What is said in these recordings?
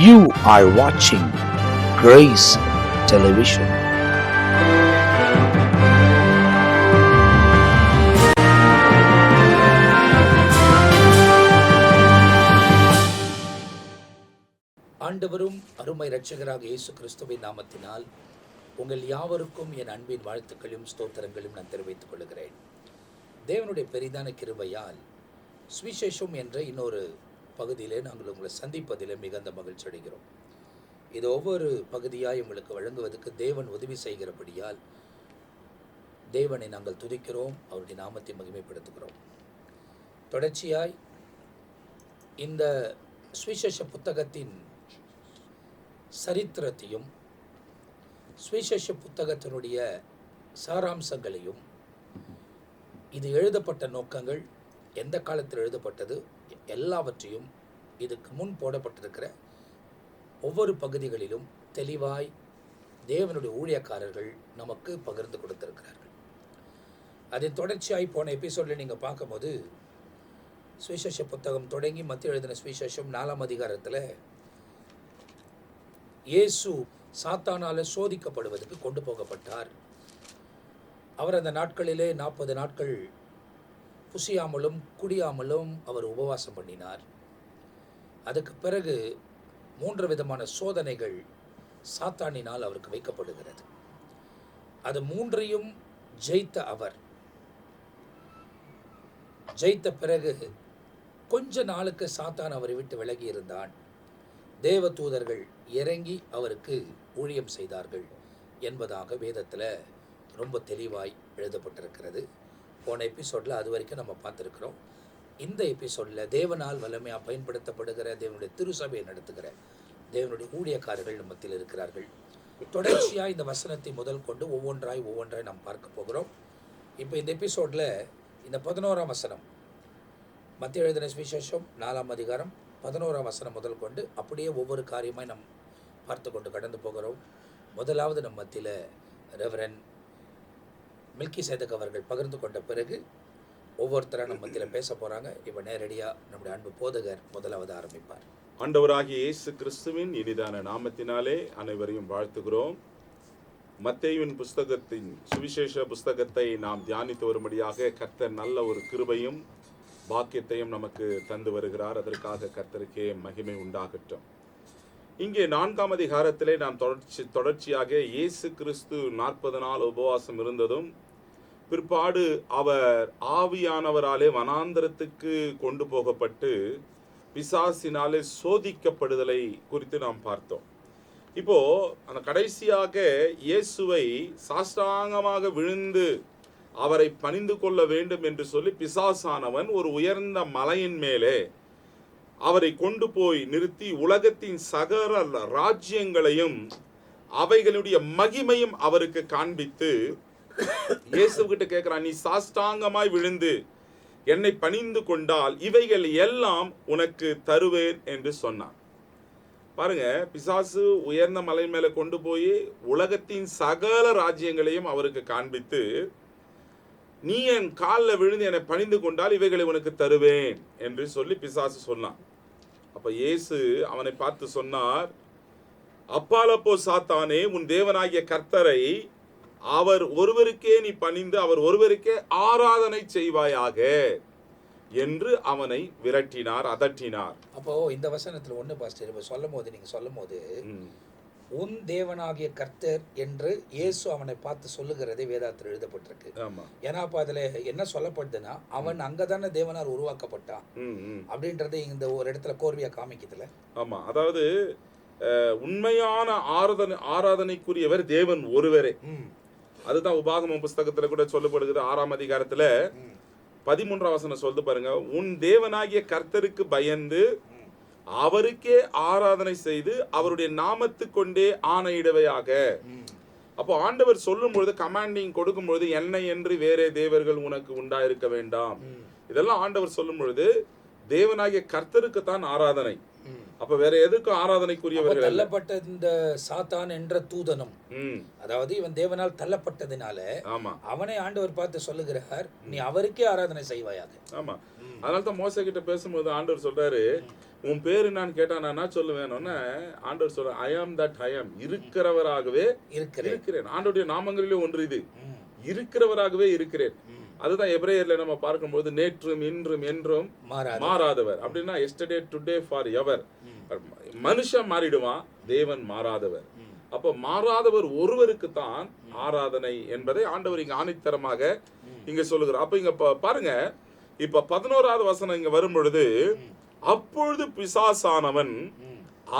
You are watching Grace Television. ஆண்டவரும் அருமை இரட்சகராக இயேசு கிறிஸ்துவின் நாமத்தினால் உங்கள் யாவருக்கும் என் அன்பின் வாழ்த்துக்களையும் ஸ்தோத்திரங்களையும் நான் தெரிவித்துக் கொள்கிறேன். தேவனுடைய பெரிதான கிருபையால் சுவிசேஷம் என்ற இன்னொரு பகுதியிலே நாங்கள் உங்களை சந்திப்பதிலே மிகுந்த மகிழ்ச்சி அடைகிறோம். இது ஒவ்வொரு பகுதியாய் உங்களுக்கு வழங்குவதற்கு தேவன் உதவி செய்கிறபடியால் தேவனை நாங்கள் துதிக்கிறோம், அவருடைய நாமத்தை மகிமைப்படுத்துகிறோம். தொடர்ச்சியாய் இந்த சுவிசேஷ புத்தகத்தின் சரித்திரத்தையும் சுவிசேஷ புத்தகத்தினுடைய சாராம்சங்களையும், இது எழுதப்பட்ட நோக்கங்கள், எந்த காலத்தில் எழுதப்பட்டது, எல்லாவற்றையும் இதுக்கு முன் போடப்பட்டிருக்கிற ஒவ்வொரு பகுதிகளிலும் தெளிவாய் தேவனுடைய ஊழியக்காரர்கள் நமக்கு பகிர்ந்து கொடுத்திருக்கிறார்கள். அதன் தொடர்ச்சியாய் போன எபிசோடில் நீங்கள் பார்க்கும்போது சுவிசேஷ புத்தகம் தொடங்கி மத்திய எழுதின சுவிசேஷம் 4ஆம் அதிகாரத்தில் இயேசு சாத்தானால சோதிக்கப்படுவதற்கு கொண்டு போகப்பட்டார். அவர் அந்த நாட்களிலே 40 நாட்கள் புசியாமலும் குடியாமலும் அவர் உபவாசம் பண்ணினார். அதுக்கு பிறகு 3 விதமான சோதனைகள் சாத்தானினால் அவருக்கு வைக்கப்படுகிறது. அது 3ஐயும் ஜெயித்த அவர் ஜெயித்த பிறகு கொஞ்ச நாளுக்கு சாத்தான் அவரை விட்டு விலகி இருந்தான். தேவ தூதர்கள் இறங்கி அவருக்கு ஊழியம் செய்தார்கள் என்பதாக வேதத்தில் ரொம்ப தெளிவாய் எழுதப்பட்டிருக்கிறது. போன எபிசோடில் அது வரைக்கும் நம்ம பார்த்துருக்குறோம். இந்த எபிசோடில் தேவனால் வல்லமையாக பயன்படுத்தப்படுகிற தேவனுடைய திருசபையை நடத்துகிற தேவனுடைய ஊழியக்காரர்கள் நம்மத்தில் இருக்கிறார்கள். தொடர்ச்சியாக இந்த வசனத்தை முதல் கொண்டு ஒவ்வொன்றாய் நாம் பார்க்க போகிறோம். இப்போ இந்த எபிசோடில் இந்த 11ஆம் வசனம், மத்திய எழுதின சுவிசேஷம் 4ஆம் அதிகாரம் 11ஆம் வசனம் முதல் கொண்டு அப்படியே ஒவ்வொரு காரியமாய் நாம் பார்த்து கொண்டு கடந்து போகிறோம். முதலாவது நம்ம மத்தியில் ரெவரன் மில்கிசேதக் அவர்கள் பகிர்ந்து கொண்ட பிறகு ஒவ்வொருத்தராக நம்ம மத்தியில் பேச போகிறாங்க. இப்போ நேரடியாக நம்முடைய அன்பு போதகர் முதலாவது ஆரம்பிப்பார். ஆண்டவராகிய இயேசு கிறிஸ்துவின் இனிதான நாமத்தினாலே அனைவரையும் வாழ்த்துகிறோம். மத்தேயுவின் புஸ்தகத்தின் சுவிசேஷ புஸ்தகத்தை நாம் தியானித்து வரும்படியாக கர்த்தர் நல்ல ஒரு கிருபையும் பாக்கியத்தையும் நமக்கு தந்து வருகிறார். அதற்காக கர்த்தருக்கே மகிமை உண்டாகட்டும். இங்கே 4ஆம் அதிகாரத்திலே நாம் தொடர்ச்சியாக இயேசு கிறிஸ்து 40 நாள் உபவாசம் இருந்ததும் பிற்பாடு அவர் ஆவியானவராலே வனாந்தரத்துக்கு கொண்டு போகப்பட்டு பிசாசினாலே சோதிக்கப்படுதலை குறித்து நாம் பார்த்தோம். இப்போ அந்த கடைசியாக இயேசுவை சாஷ்டாங்கமாக விழுந்து அவரை பணிந்து கொள்ள வேண்டும் என்று சொல்லி பிசாசானவன் ஒரு உயர்ந்த மலையின் மேலே அவரை கொண்டு போய் நிறுத்தி உலகத்தின் சகல ராஜ்யங்களையும் அவைகளுடைய மகிமையும் அவருக்கு காண்பித்து இயேசுகிட்ட கேட்கிறான், நீ சாஷ்டாங்கமாய் விழுந்து என்னை பணிந்து கொண்டால் இவைகள் எல்லாம் உனக்கு தருவேன் என்று சொன்னான். பாருங்க, பிசாசு உயர்ந்த மலை மேல கொண்டு போய் உலகத்தின் சகல ராஜ்யங்களையும் அவருக்கு காண்பித்து, நீ என் காலில் விழுந்து என்னை பணிந்து கொண்டால் இவைகளை உனக்கு தருவேன் என்று சொல்லி பிசாசு சொன்னான். அப்ப இயேசு அவனை பார்த்து சொன்னார், அப்பாலப்போ சாத்தானே, உன் தேவனாகிய கர்த்தரை அவர் ஒருவருக்கே நீ பணிந்து அவர் ஒருவருக்கே ஆராதனை செய்வாயாக என்று அவனை விரட்டினார், அதட்டினார். அப்போ இந்த வசனத்துல ஒண்ணு பாஸ்டர் சொல்லும் போது உன் தேவனாகிய கர்த்தர் என்று இயேசு அவனை பார்த்து சொல்லுகிறதே வேதாத்தில் எழுதப்பட்டிருக்கு. ஏன்னா அப்ப அதுல என்ன சொல்லப்படுதுன்னா, அவன் அங்கதானே தேவனால் உருவாக்கப்பட்டான் அப்படின்றத இந்த ஒரு இடத்துல கோர்வையா காமிக்கிறதுல. ஆமா, அதாவது உண்மையான ஆராதனைக்குரியவர் தேவன் ஒருவரே. அதுதான் உபாகமம் புஸ்தகத்துல கூட சொல்லப்படுகிறது. 6ஆம் அதிகாரத்துல 13ஆம் வசனம் சொல்லுது பாருங்க, உன் தேவனாகிய கர்த்தருக்கு பயந்து அவருக்கே ஆராதனை செய்து அவருடைய நாமத்து கொண்டே ஆணையிடுவையாக. அப்போ ஆண்டவர் சொல்லும் பொழுது, கமாண்டிங் கொடுக்கும் பொழுது, என்னை என்று வேறே தேவர்கள் உனக்கு உண்டாயிருக்க வேண்டாம், இதெல்லாம் ஆண்டவர் சொல்லும் பொழுது தேவனாகிய கர்த்தருக்கு தான் ஆராதனை. அப்ப வேற எதுக்கும் ஆராதனைக்குரியவர்கள் தள்ளப்பட்ட இந்த சாத்தான் என்ற தூதனும், அதாவது இவன் தேவனால் தள்ளப்பட்டதினால அவனை ஆண்டவர் பார்த்து சொல்லுகிறார், நீ அவருக்கே ஆராதனை செய்வாயாக. ஆமா, அதனால தான் மோசே கிட்ட பேசும்போது ஆண்டவர் சொல்றாரு, உன் பேரு நான் கேட்டா நான் என்ன சொல்லுவேன்? ஆண்டவர் சொல்ற, ஐ ஆம் தட் ஐ ஆம், இருக்கிறவராகவே இருக்கிறேன். ஆண்டவருடைய நாமங்களிலே ஒன்று இது, இருக்கிறவராகவே இருக்கிறேன். அதுதான் எபிரேயர்ல நம்ம பார்க்கும்போது நேற்றும் இன்றும் என்றும் மாறாதவர் அப்படின்னா எஸ்டர்டே டுடே ஃபார் எவர். மனுஷன் மாறிடுவான், தேவன் மாறாதவர். அப்போ மாறாதவர் ஒருவருக்கு தான் ஆராதனை என்பதை ஆண்டவர் இங்க ஆணித்தரமாக இங்க சொல்லுகிறார். அப்ப இங்க பாருங்க, இப்ப 11வது வசனம் இங்க வரும் பொழுது, அப்பொழுது பிசாசானவன்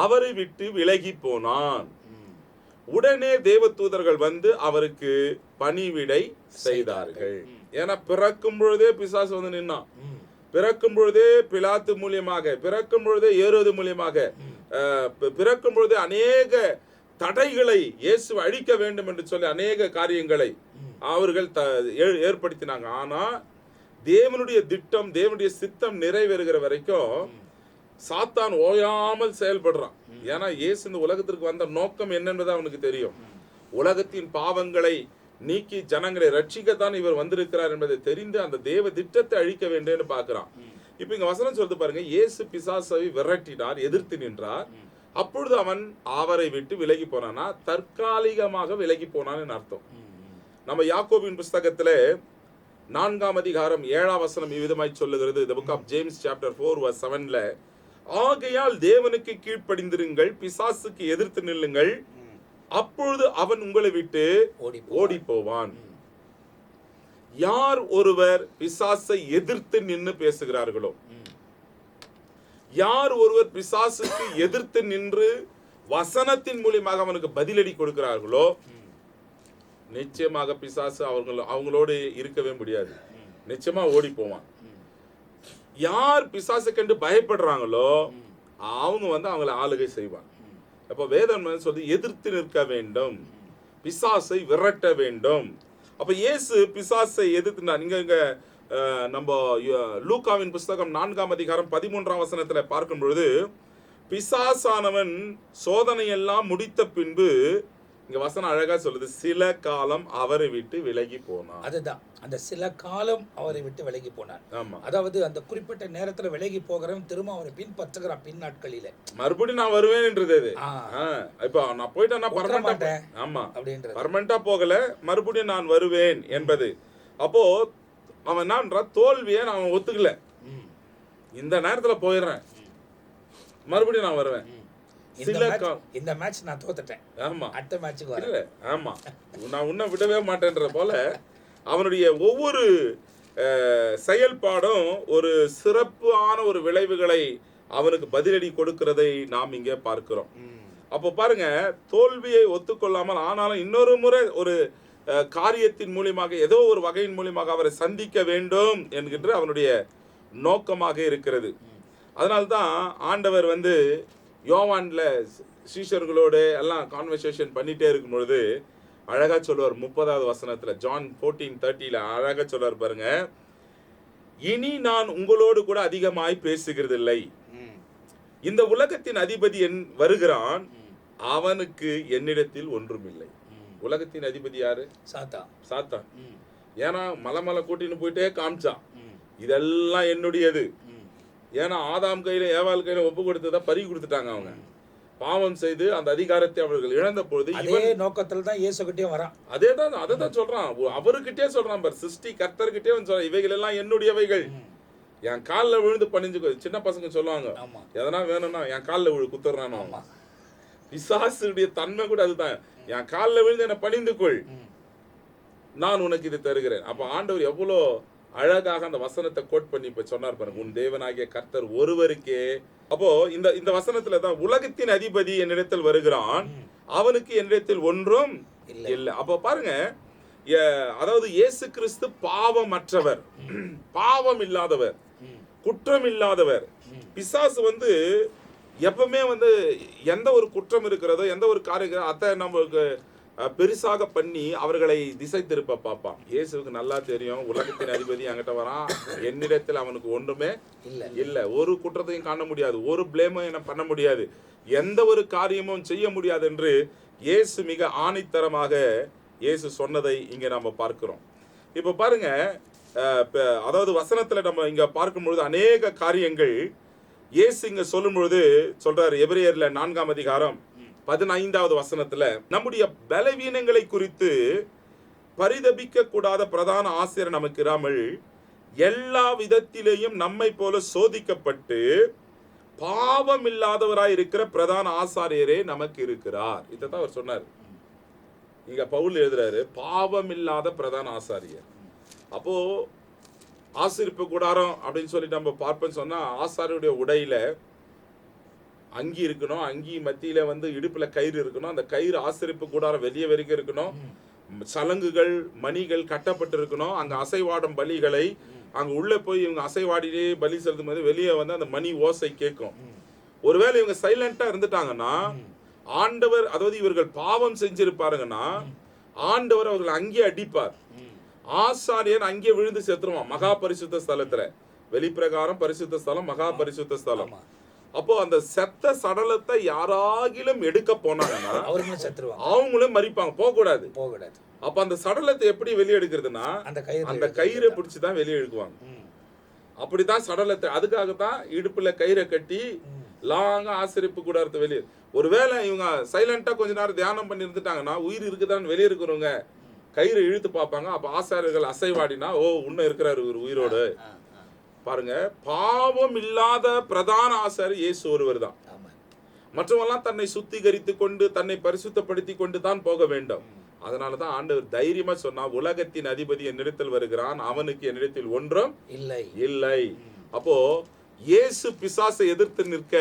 அவரை விட்டு விலகி போனான், உடனே தேவதூதர்கள் வந்து அவருக்கு பணிவிடை செய்தார்கள். ஏன்னா பிறக்கும் பொழுதே பிசாசு வந்து நின்னான். பிறக்கும் பொழுதே பிலாத்து மூலியமாக, பிறக்கும் பொழுதே ஏரோது மூலியமாக, பிறக்கும் பொழுதே அநேக தடைகளை இயேசு அழிக்க வேண்டும் என்று சொல்லி அநேக காரியங்களை அவர்கள் ஏற்படுத்தினாங்க. ஆனா தேவனுடைய திட்டம், தேவனுடைய சித்தம் நிறைவேறுகிற வரைக்கும் சாத்தான் ஓயாமல் செயல்படுறான். ஏன்னா இயேசு இந்த உலகத்திற்கு வந்த நோக்கம் என்னன்றது அவனுக்கு தெரியும். உலகத்தின் பாவங்களை நீக்கி ஜனங்களை ரட்சிக்கத்தான் இவர் வந்திருக்கிறார் என்பதை தெரிந்து அந்த தேவ திட்டத்தை அழிக்க வேண்டும் பார்க்கிறான். இப்ப இங்க வசனம் சொல்றது பாருங்க, இயேசு பிசாசை விரட்டினார், எதிர்த்து நின்றார். அப்பொழுது அவன் அவரை விட்டு விலகி போனானா, தற்காலிகமாக விலகி போனான்னு அர்த்தம். நம்ம யாக்கோபின் புஸ்தகத்துல 4ஆம் அதிகாரம் 7ஆம் வசனம் இவ்விதமாய் சொல்லுகிறது. The book of James chapter 4 verse 7ல, ஆகையால் தேவனுக்கு கீழ்ப்படிந்திருங்கள், பிசாசுக்கு எதிர்த்து நில்லுங்கள், அப்பொழுது அவன் உங்களை விட்டு ஓடி போவான். யார் ஒருவர் பிசாசை எதிர்த்து நின்று பேசுகிறார்களோ, யார் ஒருவர் பிசாசுக்கு எதிர்த்து நின்று வசனத்தின் மூலியமாக அவனுக்கு பதிலடி கொடுக்கிறார்களோ, நிச்சயமாக பிசாசு அவங்களோடு இருக்கவே முடியாது, நிச்சயமா ஓடி போவான். யார் பிசாசு கண்டு பயப்படுறாங்களோ அவங்க வந்து அவங்களை ஆளுகை செய்வான். அப்ப வேதம் சொல்லி எதிர்த்து நிற்க வேண்டும், பிசாசை விரட்ட வேண்டும். அப்ப இயேசு பிசாசை எதிர்த்து, இங்க நம்ம லூக்காவின் புஸ்தகம் 4ஆம் அதிகாரம் 13ஆம் வசனத்துல பார்க்கும் பொழுது, பிசாசானவன் சோதனை எல்லாம் முடித்த பின்பு, இங்க வசனம் அழகா சொல்லுது, சில காலம் அவரை விட்டு விலகி போனான். அதுதான் அந்த சில காலம் அவரை விட்டு விலகி போனான். ஆமா, அதாவது அந்த குறிப்பிட்ட நேரத்துல விலகி போகிறவன் திரும்ப அவரை பின்பற்றுகிறான். பின் நாட்களில மறுபடியும் நான் வருவேன் என்றது. இப்ப நான் போயிட்டேன், நான் பர்மனண்டா, ஆமா அப்படின்றது பர்மனண்டா போகல, மறுபடியும் நான் வருவேன் என்பது. அப்போ அவன் என்னன்றா, தோல்வியை அவன் ஒத்துக்கல, இந்த நேரத்துல போயிடுறேன், மறுபடியும் நான் வருவேன். இந்த மேட்ச் நான் தோத்துட்டேன், ஆமா அடுத்த மேட்சுக்கு வரல, ஆமா நான் உன்னை விடவே மாட்டேன்ற போல அவனுடைய ஒவ்வொரு செயல்பாடும் ஒரு சிறப்பான ஒரு விளைவுகளை அவனுக்கு பதிலடி கொடுக்கிறதை நாம் இங்கே பார்க்கிறோம். அப்போ பாருங்க, தோல்வியை ஒத்துக்கொள்ளாமல் ஆனாலும் இன்னொரு முறை ஒரு காரியத்தின் மூலியமாக, ஏதோ ஒரு வகையின் மூலியமாக அவரை சந்திக்க வேண்டும் என்கின்ற அவனுடைய நோக்கமாக இருக்கிறது. அதனால்தான் ஆண்டவர் வந்து யோவான்ல சீஷர்களோடு எல்லாம் கான்வர்சேஷன் பண்ணிட்டே இருக்கும் பொழுது அழகா சொல்லுவார். 30வது வசனத்துல, ஜான் 14:30 அழகா சொல்லுவார் பாருங்க, இனி நான் உங்களோடு கூட அதிகமாய் பேசுகிறதில்லை, இந்த உலகத்தின் அதிபதி வருகிறான், அவனுக்கு என்னிடத்தில் ஒன்றுமில்லை. உலகத்தின் அதிபதி யாரு? சாத்தான். ஏன்னா மலை கூட்டின்னு போயிட்டே காமிச்சான், இதெல்லாம் என்னுடையது. ஏன்னா ஆதாம் கையில ஏவாள் கையில ஒப்பு கொடுத்ததான் பறி கொடுத்துட்டாங்க. அவங்க பாவம் செய்து அந்த அதிகாரத்தை அவர்கள் இழந்த பொழுது இதே நோக்கத்துல தான் இயேசுகிட்டே வரான். அதேதான் சொல்றான், அவருக்கிட்டே சொல்றான் பாரு, சிருஷ்டி கர்த்தர்கிட்டே சொல்றான், இவைகள் எல்லாம் என்னுடையவைகள், என் காலில் விழுந்து பணிஞ்சுக்கோ. சின்ன பசங்க சொல்லுவாங்க, எதனா வேணும்னா என் காலில் குத்துறானோ. பிசாசுடைய தன்மை கூட அதுதான், என் காலில் விழுந்து என்ன பணிந்துக்கொள், நான் உனக்கு இது தருகிறேன். அப்ப ஆண்டவர் எவ்வளோ அழகாக அந்த வசனத்தை கோட் பண்ணி இப்ப சொன்னார் பாருங்க, உன் தேவனாகிய கர்த்தர் ஒருவருக்கே. அப்போ இந்த வசனத்துல தான் உலகத்தின் அதிபதி என்னிடத்தில் வருகிறான், அவனுக்கு என்னிடத்தில் ஒன்றும் இல்லை. அப்போ பாருங்க, அதாவது இயேசு கிறிஸ்து பாவமற்றவர், பாவம் இல்லாதவர், குற்றம் இல்லாதவர். பிசாசு வந்து எப்பவுமே வந்து எந்த ஒரு குற்றம் இருக்கிறதோ, எந்த ஒரு காரியம் அதை நம்மளுக்கு பெருசாக பண்ணி அவர்களை திசை திருப்ப பார்ப்பான். இயேசுக்கு நல்லா தெரியும், உலகத்தின் அதிபதி என்கிட்ட வரான், என்னிடத்தில் அவனுக்கு ஒன்றுமே இல்லை, ஒரு குற்றத்தையும் காண முடியாது, ஒரு பிளேமும் என்ன பண்ண முடியாது, எந்த ஒரு காரியமும் செய்ய முடியாது என்று இயேசு மிக ஆணித்தரமாக இயேசு சொன்னதை இங்க நாம பார்க்கிறோம். இப்ப பாருங்க, அதாவது வசனத்துல நம்ம இங்க பார்க்கும் பொழுது அநேக காரியங்கள் இயேசு இங்க சொல்லும் பொழுது சொல்றாரு. எபிரேயர்ல 4ஆம் அதிகாரம் 15வது வசனத்துல நம்முடைய பலவீனங்களை குறித்து பரிதபிக்க கூடாத பிரதான ஆசிரியர் நமக்கு இராமல் எல்லா விதத்திலேயும் நம்மை போல சோதிக்கப்பட்டு பாவம் இல்லாதவராய் இருக்கிற பிரதான ஆசாரியரே நமக்கு இருக்கிறார். இதான் அவர் சொன்னார். இங்க பவுல் எழுதுறாரு, பாவம் இல்லாத பிரதான ஆசாரியர். அப்போ ஆசரிப்பு கூடாரம் அப்படின்னு சொல்லி நம்ம பார்ப்போம்னு சொன்னா, ஆசாரியருடைய உடையில அங்கி இருக்கணும், அங்கி மத்தியில இடுப்புல கயிறு இருக்கணும், அந்த கயிறு ஆசரிப்பு கூடாரம் வெளியே வரைக்கும் இருக்கணும், சலங்குகள் மணிகள் கட்டப்பட்டு இருக்கணும், அங்க அசைவாடும் பலிகளை அங்க உள்ள போய் இவங்க அசைவாடியே பலி செலுத்தும் போது வெளியே அந்த மணி ஓசை கேட்கும். ஒருவேளை இவங்க சைலண்டா இருந்துட்டாங்கன்னா ஆண்டவர், அதாவது இவர்கள் பாவம் செஞ்சிருப்பாருங்கன்னா ஆண்டவர் அவர்கள் அங்கே அடிப்பார். ஆசாரியன் அங்கே விழுந்து செத்துருவான். மகா பரிசுத்த ஸ்தலத்துல, வெளிப்பிரகாரம் பரிசுத்த ஸ்தலம், மகா பரிசுத்த ஸ்தலம். அப்போ அந்த செத்த சடலத்தை யாராகிலும் எடுக்க போனாங்கன்னா அவங்களும் மறிப்பாங்க, போக கூடாது. அப்ப அந்த சடலத்தை எப்படி வெளியே எடுக்கிறதுனா அந்த கயிறை பிடிச்சுதான் வெளியே எடுக்குவாங்க. அப்படித்தான் சடலத்தை, அதுக்காகத்தான் இடுப்புல கயிறை கட்டி லாங்கா ஆசரிப்பு கூடாரத்தை வெளியே. ஒருவேளை இவங்க சைலண்டா கொஞ்ச நேரம் தியானம் பண்ணி இருந்துட்டாங்கன்னா உயிர் இருக்குதான்னு வெளியே இருக்கிறவங்க கயிறு இழுத்து பார்ப்பாங்க. அப்ப ஆசாரியர்கள் அசைவாடினா, ஓ உன்ன இருக்கிறாரு ஒரு உயிரோடு. பாருங்க, பாவம் இல்லாத பிரதான ஆசாரியர் இயேசு ஒருவர் தான். மற்றவெல்லாம் தன்னை சுத்திகரித்து கொண்டு தன்னை பரிசுத்தப்படுத்தி கொண்டு தான் போக வேண்டும். அதனாலதான் ஆண்டவர் தைரியமா சொன்னா, உலகத்தின் அதிபதி என்னிடத்தில் வருகிறான், அவனுக்கு என்னிடத்தில் ஒன்றும் இல்லை. அப்போ இயேசு பிசாசை எதிர்த்து நிற்க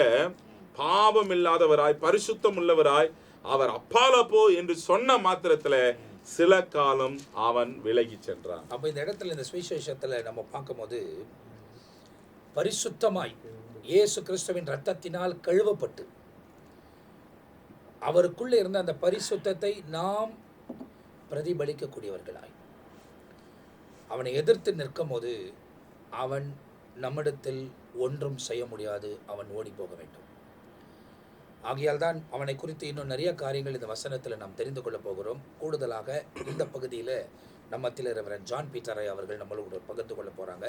பாவம் இல்லாதவராய் பரிசுத்தம் உள்ளவராய் அவர் அப்பால போ என்று சொன்ன மாத்திரத்துல சில காலம் அவன் விலகி சென்றான். அப்ப இந்த இடத்துல இந்த சுவிசேஷத்துல நம்ம பார்க்கும்போது, பரிசுத்தமாய் இயேசு கிறிஸ்துவின் இரத்தத்தினால் கழுவப்பட்டு அவருக்குள்ள இருந்த அந்த பரிசுத்தத்தை நாம் பிரதிபலிக்கக்கூடியவர்களாய் அவனை எதிர்த்து நிற்கும் போது அவன் நம்மிடத்தில் ஒன்றும் செய்ய முடியாது, அவன் ஓடி போக வேண்டும். ஆகையால் தான் அவனை குறித்து இன்னும் நிறைய காரியங்கள் இந்த வசனத்தில் நாம் தெரிந்து கொள்ள போகிறோம். கூடுதலாக இந்த பகுதியில் நம்மத்தில் ரெவரண்ட் ஜான் பீட்டர் அவர்கள் நம்மளோட பகிர்ந்து கொள்ள போகிறாங்க.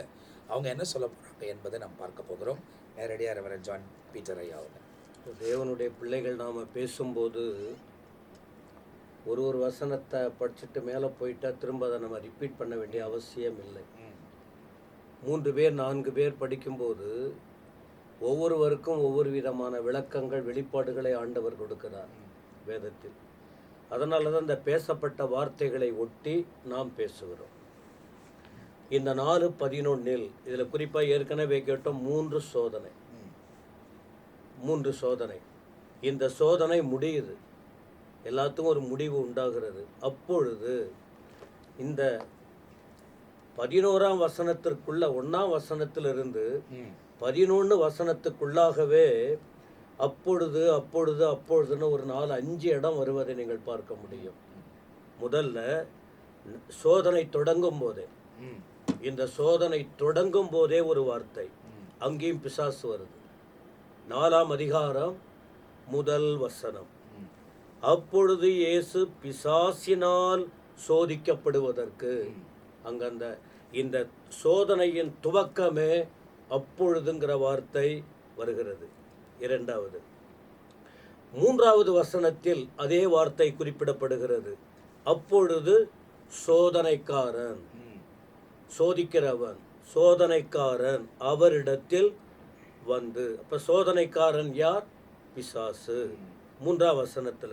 அவங்க என்ன சொல்ல போகிறாங்க என்பதை நாம் பார்க்க போகிறோம். நேரடியாக ரெவரண்ட் ஜான் பீட்டர் அவங்க. தேவனுடைய பிள்ளைகள் நாம் பேசும்போது ஒரு வசனத்தை படிச்சுட்டு மேலே போயிட்டா திரும்ப அதை நம்ம ரிப்பீட் பண்ண வேண்டிய அவசியம் இல்லை. 3 பேர் 4 பேர் படிக்கும்போது ஒவ்வொருவருக்கும் ஒவ்வொரு விதமான விளக்கங்கள் வெளிப்பாடுகளை ஆண்டவர் கொடுக்கிறார் வேதத்தில். அதனால தான் இந்த பேசப்பட்ட வார்த்தைகளை ஒட்டி நாம் பேசுகிறோம். இந்த 4:11 இதில் குறிப்பாக ஏற்கனவே கேட்டோம் 3 சோதனை. இந்த சோதனை முடியுது, எல்லாத்துக்கும் ஒரு முடிவு உண்டாகிறது. அப்பொழுது இந்த 11ஆம் வசனத்திற்குள்ள 1ஆம் வசனத்திலிருந்து 11 வசனத்துக்குள்ளாகவே அப்பொழுதுன்னு ஒரு 4-5 இடம் வருவதை நீங்கள் பார்க்க முடியும். முதல்ல சோதனை தொடங்கும் போதே, இந்த சோதனை தொடங்கும் போதே ஒரு வார்த்தை, அங்கேயும் பிசாசு வருது. 4ஆம் அதிகாரம் 1 வசனம், அப்பொழுது இயேசு பிசாசினால் சோதிக்கப்படுவதற்கு, அங்க இந்த சோதனையின் துவக்கமே அப்பொழுதுங்கிற வார்த்தை வருகிறது. 2வது 3வது வசனத்தில் அதே வார்த்தை குறிப்பிடப்படுகிறது. அப்பொழுது சோதனைக்காரன், சோதிக்கிறவன், சோதனைக்காரன் அவரிடத்தில் வந்து. அப்ப சோதனைக்காரன் யார்? பிசாசு. 3ஆம் வசனத்துல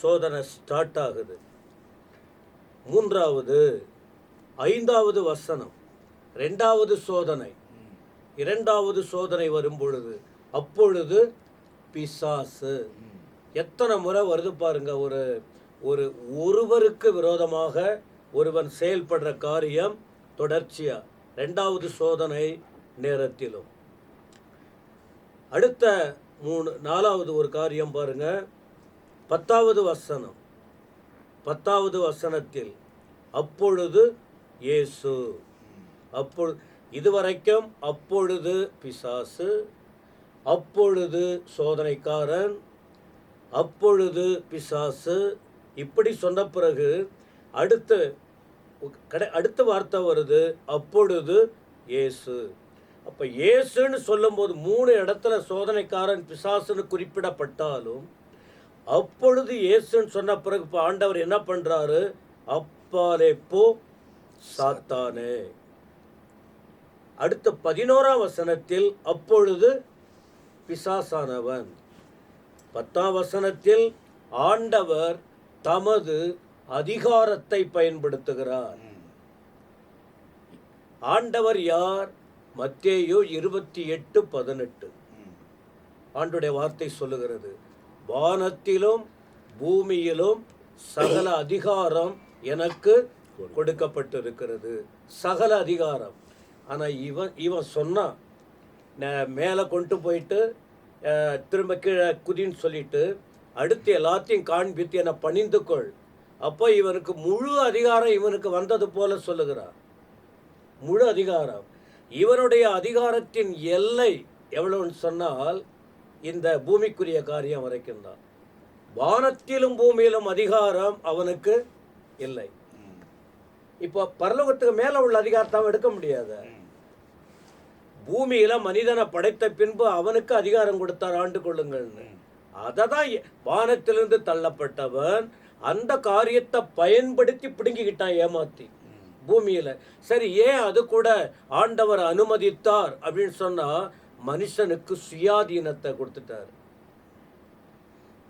சோதனை ஸ்டார்ட் ஆகுது. 5வது வசனம் 2வது சோதனை. 2வது சோதனை வரும் பொழுது அப்பொழுது பிசாசு. எத்தனை முறை வருது பாருங்க. ஒருவருக்கு விரோதமாக ஒருவன் செயல்படுற காரியம் தொடர்ச்சியா 2வது சோதனை நேரத்திலும். அடுத்த 4வது ஒரு காரியம் பாருங்க. 10வது வசனம். 10வது வசனத்தில் அப்பொழுது இயேசு. இதுவரைக்கும் அப்பொழுது பிசாசு, அப்பொழுது சோதனைக்காரன், அப்பொழுது பிசாசு, இப்படி சொன்ன பிறகு அடுத்து அடுத்த வார்த்தை வருது, அப்பொழுது இயேசு. அப்ப இயேசுன்னு சொல்லும்போது 3 இடத்துல சோதனைக்காரன் பிசாசுன்னு குறிப்பிடப்பட்டாலும் அப்பொழுது இயேசுன்னு சொன்ன பிறகு இப்ப ஆண்டவர் என்ன பண்றாரு? அப்பாலே போ சாத்தானே. அடுத்த 11ஆம் வசனத்தில் அப்பொழுது பிசாசானவன். 10ஆம் வசனத்தில் ஆண்டவர் தமது அதிகாரத்தை பயன்படுத்துகிறார். ஆண்டவர் யார்? மத்தேயு 28:18 ஆண்டுடைய வார்த்தை சொல்லுகிறது, வானத்திலும் பூமியிலும் சகல அதிகாரம் எனக்கு கொடுக்கப்பட்டிருக்கிறது. சகல அதிகாரம். ஆனா இவன் சொன்னான், மேலே கொண்டு போயிட்டு திரும்ப கீழே குதின்னு சொல்லிட்டு அடுத்து எல்லாத்தையும் காண்பித்து என்னை பணிந்து கொள். அப்போ இவனுக்கு முழு அதிகாரம் இவனுக்கு வந்தது போல சொல்லுகிறார். முழு அதிகாரம். இவனுடைய அதிகாரத்தின் எல்லை எவ்வளவுன்னு சொன்னால் இந்த பூமிக்குரிய காரியம் வரைக்கும் தான். வானத்திலும் பூமியிலும் அதிகாரம் அவனுக்கு இல்லை. இப்போ பரலோகத்துக்கு மேல உள்ள அதிகாரத்தை அவன் எடுக்க முடியாது. பூமியில மனிதனை படைத்த பின்பு அவனுக்கு அதிகாரம் கொடுத்தார், ஆண்டு கொள்ளுங்கள்னு. அததான் வானத்திலிருந்து தள்ளப்பட்டவன் அந்த காரியத்தை பயன்படுத்தி பிடுங்கிக்கிட்டான், ஏமாத்தி பூமியில. சரி, ஏன் அது கூட ஆண்டவர் அனுமதித்தார் அப்படின்னு சொன்னா, மனுஷனுக்கு சுயாதீனத்தை கொடுத்துட்டார்.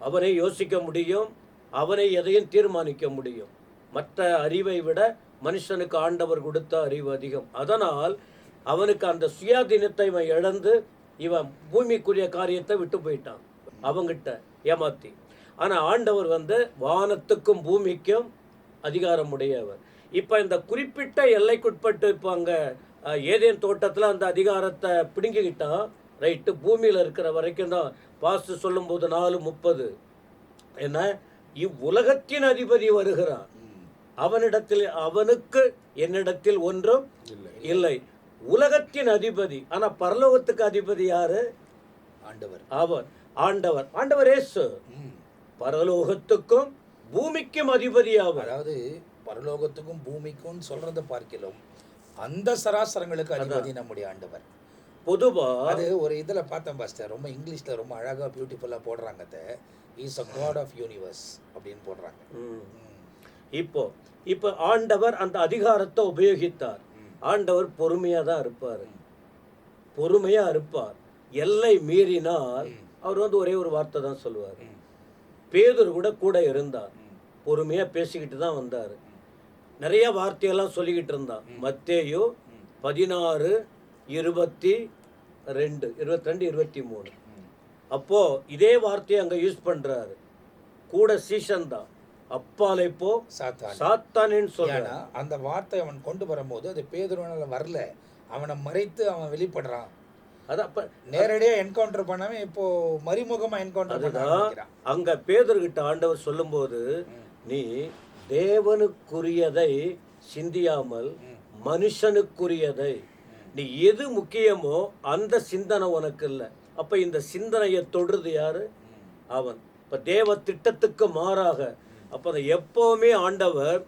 அவனை யோசிக்க முடியும், அவனை எதையும் தீர்மானிக்க முடியும். மற்ற அறிவை விட மனுஷனுக்கு ஆண்டவர் கொடுத்த அறிவு அதிகம். அதனால் அவனுக்கு அந்த சுயாதீனத்தை இவன் இழந்து இவன் பூமிக்குரிய காரியத்தை விட்டு போயிட்டான் அவங்கிட்ட ஏமாத்தி. ஆனா ஆண்டவர் வானத்துக்கும் பூமிக்கும் அதிகாரம் உடையவர். இப்ப இந்த குறிப்பிட்ட எல்லைக்குட்பட்டு இப்போ அங்க ஏதேன் தோட்டத்துல அந்த அதிகாரத்தை பிடுங்கிக்கிட்டான். ரைட்டு, பூமியில இருக்கிற வரைக்கும் தான். பாஸ்ட் சொல்லும் போது 4:30 என்ன, இவ்வுலகத்தின் அதிபதி வருகிறான், அவனிடத்தில் அவனுக்கு என்னிடத்தில் ஒன்றும் இல்லை. உலகத்தின் அதிபதி. ஆனா பரலோகத்துக்கு அதிபதி யாரு? ஆண்டவர். அவர் ஆண்டவர், ஆண்டவர் இயேசு. பரலோகத்துக்கும் பூமிக்கும் அதிபதி ஆவர். அதாவது பரலோகத்துக்கும் பூமிக்கும் சொல்றதை பார்க்கலாம், அந்த சராசரங்களுக்கு அதிபதி நம்முடைய ஆண்டவர். பொதுவா அது ஒரு இதுல பார்த்தேன் பாஸ்டர், ரொம்ப இங்கிலீஷ்ல ரொம்ப அழகா பியூட்டிஃபுல்லா போடுறாங்க, is a God of universe அப்படின்னு போடுறாங்க. இப்போ ஆண்டவர் அந்த அதிகாரத்தை உபயோகித்தார். ஆண்டவர் பொறுமையா தான் இருப்பார், பொறுமையா இருப்பார். எல்லை மீறினால் அவர் ஒரே ஒரு வார்த்தை தான் சொல்லுவார். பேதுரு கூட இருந்தார், பொறுமையா பேசிக்கிட்டு தான் வந்தார். நிறைய வார்த்தையெல்லாம் சொல்லிக்கிட்டு இருந்தான். மத்தேயு 16:22-23 அப்போ இதே வார்த்தையை அங்க யூஸ் பண்றாரு. கூட சீசன் தான், அப்பாலே போ சாத்தானேன்னு சொல்றான். அந்த வார்த்தை அவன் கொண்டு வரும்போது அது பேதுருவால வரல, அவனை மறைத்து அவன் வெளிப்படுறான். அதான் நேரடியா என்கவுண்டர் பண்ணாம இப்போ மறைமுகமா என்கவுண்டர் பண்ணான். அங்க பேதுருகிட்ட ஆண்டவர் சொல்லும்போது, நீ தேவனுக்குரியதை சிந்தியாமல் மனுஷனுக்குரியதை, நீ எது முக்கியமோ அந்த சிந்தனை உனக்கு இல்லை. அப்ப இந்த சிந்தனையை தொடுறது யாரு? அவன். இப்ப தேவ திட்டத்துக்கு மாறாக, அப்ப எப்பவுமே ஆண்டவர்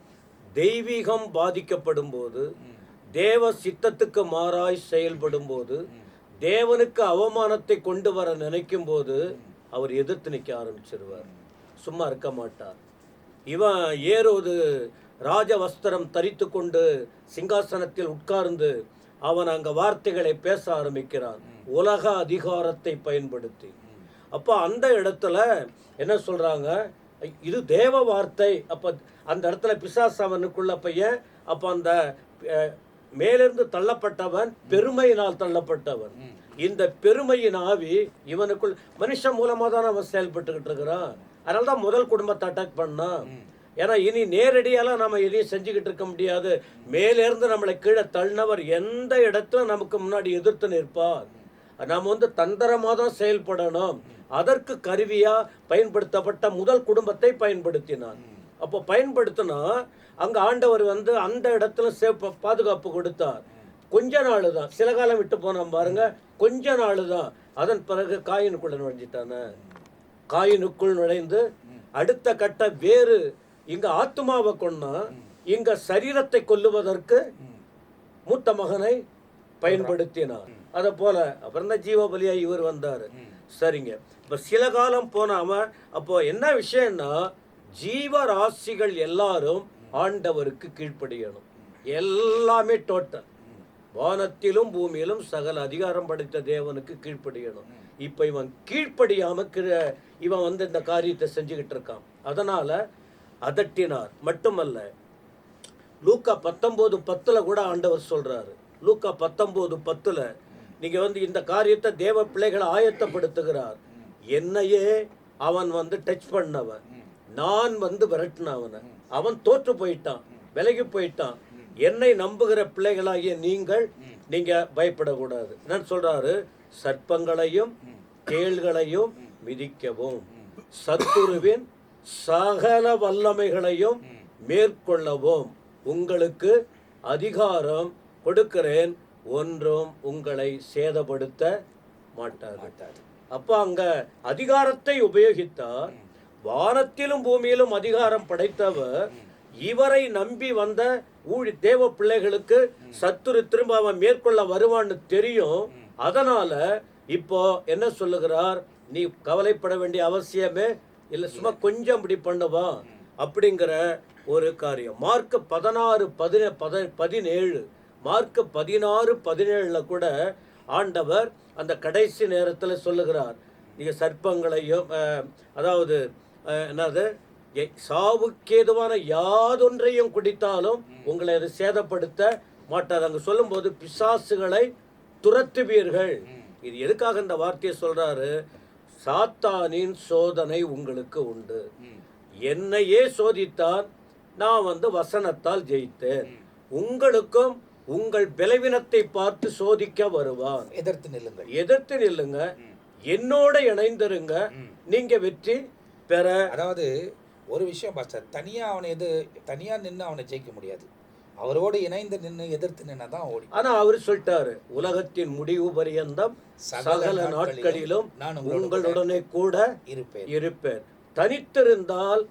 தெய்வீகம் பாதிக்கப்படும் போது, தேவ சித்தத்துக்கு மாறாய் செயல்படும் போது, தேவனுக்கு அவமானத்தை கொண்டு வர நினைக்கும் போது அவர் எதிர்த்து நிற்க ஆரம்பிச்சிருவார், சும்மா இருக்க மாட்டார். இவன் ஏரோது ராஜ வஸ்திரம் தரித்து கொண்டு சிங்காசனத்தில் உட்கார்ந்து அவன் அங்க வார்த்தைகளை பேச ஆரம்பிக்கிறான், உலக அதிகாரத்தை பயன்படுத்தி. அப்ப அந்த இடத்துல என்ன சொல்றாங்க, இது தேவ வார்த்தை. அப்ப அந்த இடத்துல பிசாசு அவனுக்குள்ள பையன். அப்ப அந்த மேலிருந்து தள்ளப்பட்டவன் பெருமையினால் தள்ளப்பட்டவன். இந்த பெருமையின் ஆவி இவனுக்குள் மனுஷன் மூலமா தான் அவன் செயல்பட்டுக்கிட்டு இருக்கிறான். அதனால்தான் முதல் குடும்பத்தை அட்டாக் பண்ணான். ஏன்னா இனி நேரடியாலாம் நம்ம எதையும் செஞ்சுக்கிட்டு இருக்க முடியாது. மேலேருந்து நம்மளை கீழே தள்ளினவர் எந்த இடத்துல நமக்கு முன்னாடி எதிர்த்து நிற்பார். நாம் தந்திரமாக தான் செயல்படணும். அதற்கு கருவியா பயன்படுத்தப்பட்ட முதல் குடும்பத்தை பயன்படுத்தினான். அப்போ பயன்படுத்தினா அங்க ஆண்டவர் அந்த இடத்துல பாதுகாப்பு கொடுத்தார். கொஞ்ச நாள் தான், சில காலம் விட்டு போனோம் பாருங்க, கொஞ்ச நாள் தான். அதன் பிறகு காயினுக்குள்ள நுழைஞ்சிட்டான. காயினுக்குள் நுழைந்து அடுத்த கட்ட வேறு இங்க ஆத்மாவை கொண்டா இங்க சரீரத்தை கொல்லுவதற்கு மூத்த மகனை பயன்படுத்தினார். அதை போல அப்புறம் தான் ஜீவ பலியா இவர் வந்தாரு. சரிங்க, இப்ப சில காலம் போனாம அப்போ என்ன விஷயம்னா ஜீவராசிகள் எல்லாரும் ஆண்டவருக்கு கீழ்ப்படியணும். எல்லாமே டோட்டல், வானத்திலும் பூமியிலும் சகல அதிகாரம் படைத்த தேவனுக்கு கீழ்ப்படியணும். இப்ப இவன் கீழ்ப்படியாம இவன் வந்து இந்த காரியத்தை செஞ்சுக்கிட்டு இருக்கான். அதனால அதட்டினார். மட்டுமல்ல, லூக்கா 19:10 கூட ஆண்டவர் சொல்றாரு. லூக்கா 19:10 நீங்க வந்து இந்த காரியத்தை தேவ பிள்ளைகளை ஆயத்தப்படுத்துகிறார். என்னையே அவன் வந்து டச் பண்ணவன், நான் வந்து விரட்டினவன, அவன் தோற்று போயிட்டான், விலகி போயிட்டான். என்னை நம்புகிற பிள்ளைகளாகிய நீங்க பயப்படக்கூடாது. என்னன்னு சொல்றாரு? சர்ப்பங்களையும் தேள்களையும் மிதிக்கவும் சத்துருவின் சகல வல்லமைகளையும் மேற்கொள்ளவும் உங்களுக்கு அதிகாரம் கொடுக்கிறேன், ஒன்றும் உங்களை சேதப்படுத்த மாட்டார். அப்ப அங்க அதிகாரத்தை உபயோகித்தார். வானத்திலும் பூமியிலும் அதிகாரம் படைத்தவர் இவரை நம்பி வந்த தேவ பிள்ளைகளுக்கு சத்துரு திரும்ப அவன் மேற்கொள்ள வருவான்னு தெரியும். அதனால இப்போ என்ன சொல்லுகிறார்? நீ கவலைப்பட வேண்டிய அவசியமே இல்லை, சும்மா கொஞ்சம் இப்படி பண்ணுவா அப்படிங்கிற ஒரு காரியம். மார்க் 16:17 மார்க் 16:17 கூட ஆண்டவர் அந்த கடைசி நேரத்தில் சொல்லுகிறார், நீங்க சர்ப்பங்களையும் அதாவது என்னது சாவுக்கேதுவான யாதொன்றையும் குடித்தாலும் உங்களை அது சேதப்படுத்த மாட்டாது. அங்க சொல்லும் போது பிசாசுகளை துரத்துவீர்கள். இது எதுக்காக இந்த வார்த்தையை சொல்றாரு? சாத்தானின் சோதனை உங்களுக்கு உண்டு. என்னையே சோதித்தான், நான் வந்து வசனத்தால் ஜெயித்தேன். உங்களுக்கும் உங்கள் பலவீனத்தை பார்த்து சோதிக்க வருவான். எதிர்த்து நில்லுங்க, என்னோட இணைந்திருங்க, நீங்க வெற்றி பெற. அதாவது ஒரு விஷயம் பாஸ்டர், தனியா நின்று அவனை ஜெயிக்க முடியாது, அவரோடு இணைந்து நின்று எதிர்த்து நின்னா தான் ஓடி. ஆனா அவரு சொல்லிட்டாரு, உலகத்தின் முடிவு பரியந்தம் சகல நாட்களிலும் நான் உங்களுடனே கூட இருப்பேன். தனித்திருந்தால்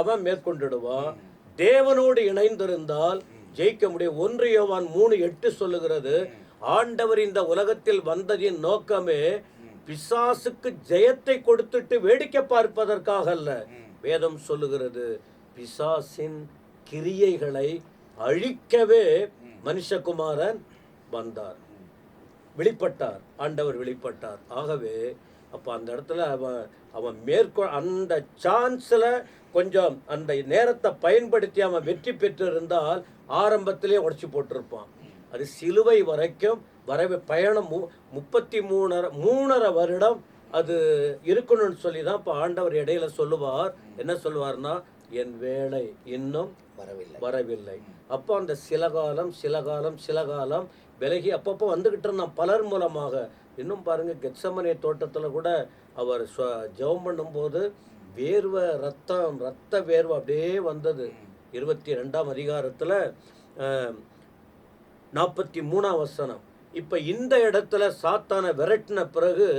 அவன் மேற்கொண்டுடுவான், தேவனோடு இணைந்திருந்தால் ஜெயிக்க முடியும். 1 யோவான் 3:8 சொல்லுகிறது, ஆண்டவர் இந்த உலகத்தில் வந்ததின் நோக்கமே பிசாசுக்கு ஜெயத்தை கொடுத்துட்டு வேடிக்கை பார்ப்பதற்காக அல்ல. வேதம் சொல்லுகிறது, பிசாசின் கிரியைகளை அழிக்கவே மனுஷகுமாரன் வந்தார், வெளிப்பட்டார், ஆண்டவர் வெளிப்பட்டார். ஆகவே அப்ப அந்த இடத்துல அவன் அந்த சான்ஸ்ல கொஞ்சம் அந்த நேரத்தை பயன்படுத்தி அவன் வெற்றி பெற்று இருந்தால் ஆரம்பத்திலே உடைச்சு போட்டிருப்பான். அது சிலுவை வரைக்கும் பயணம் 33.5 வருடம் அது இருக்கணும்னு சொல்லி தான் இப்போ ஆண்டவர் இடையில சொல்லுவார். என்ன சொல்லுவார்னா, என் வேலை இன்னும் வரவில்லை. அப்போ அந்த சில காலம் விலகி அப்பப்போ வந்துகிட்டு இருந்தான் பலர் மூலமாக. இன்னும் பாருங்க, கெத்சமனே தோட்டத்தில் கூட அவர் ஜெபம் பண்ணும்போது வேர்வை ரத்த வேர்வை அப்படியே வந்தது. 22ஆம் அதிகாரத்தில் 43ஆம் வசனம். இப்போ இந்த இடத்துல சாத்தானை விரட்டின பிறகு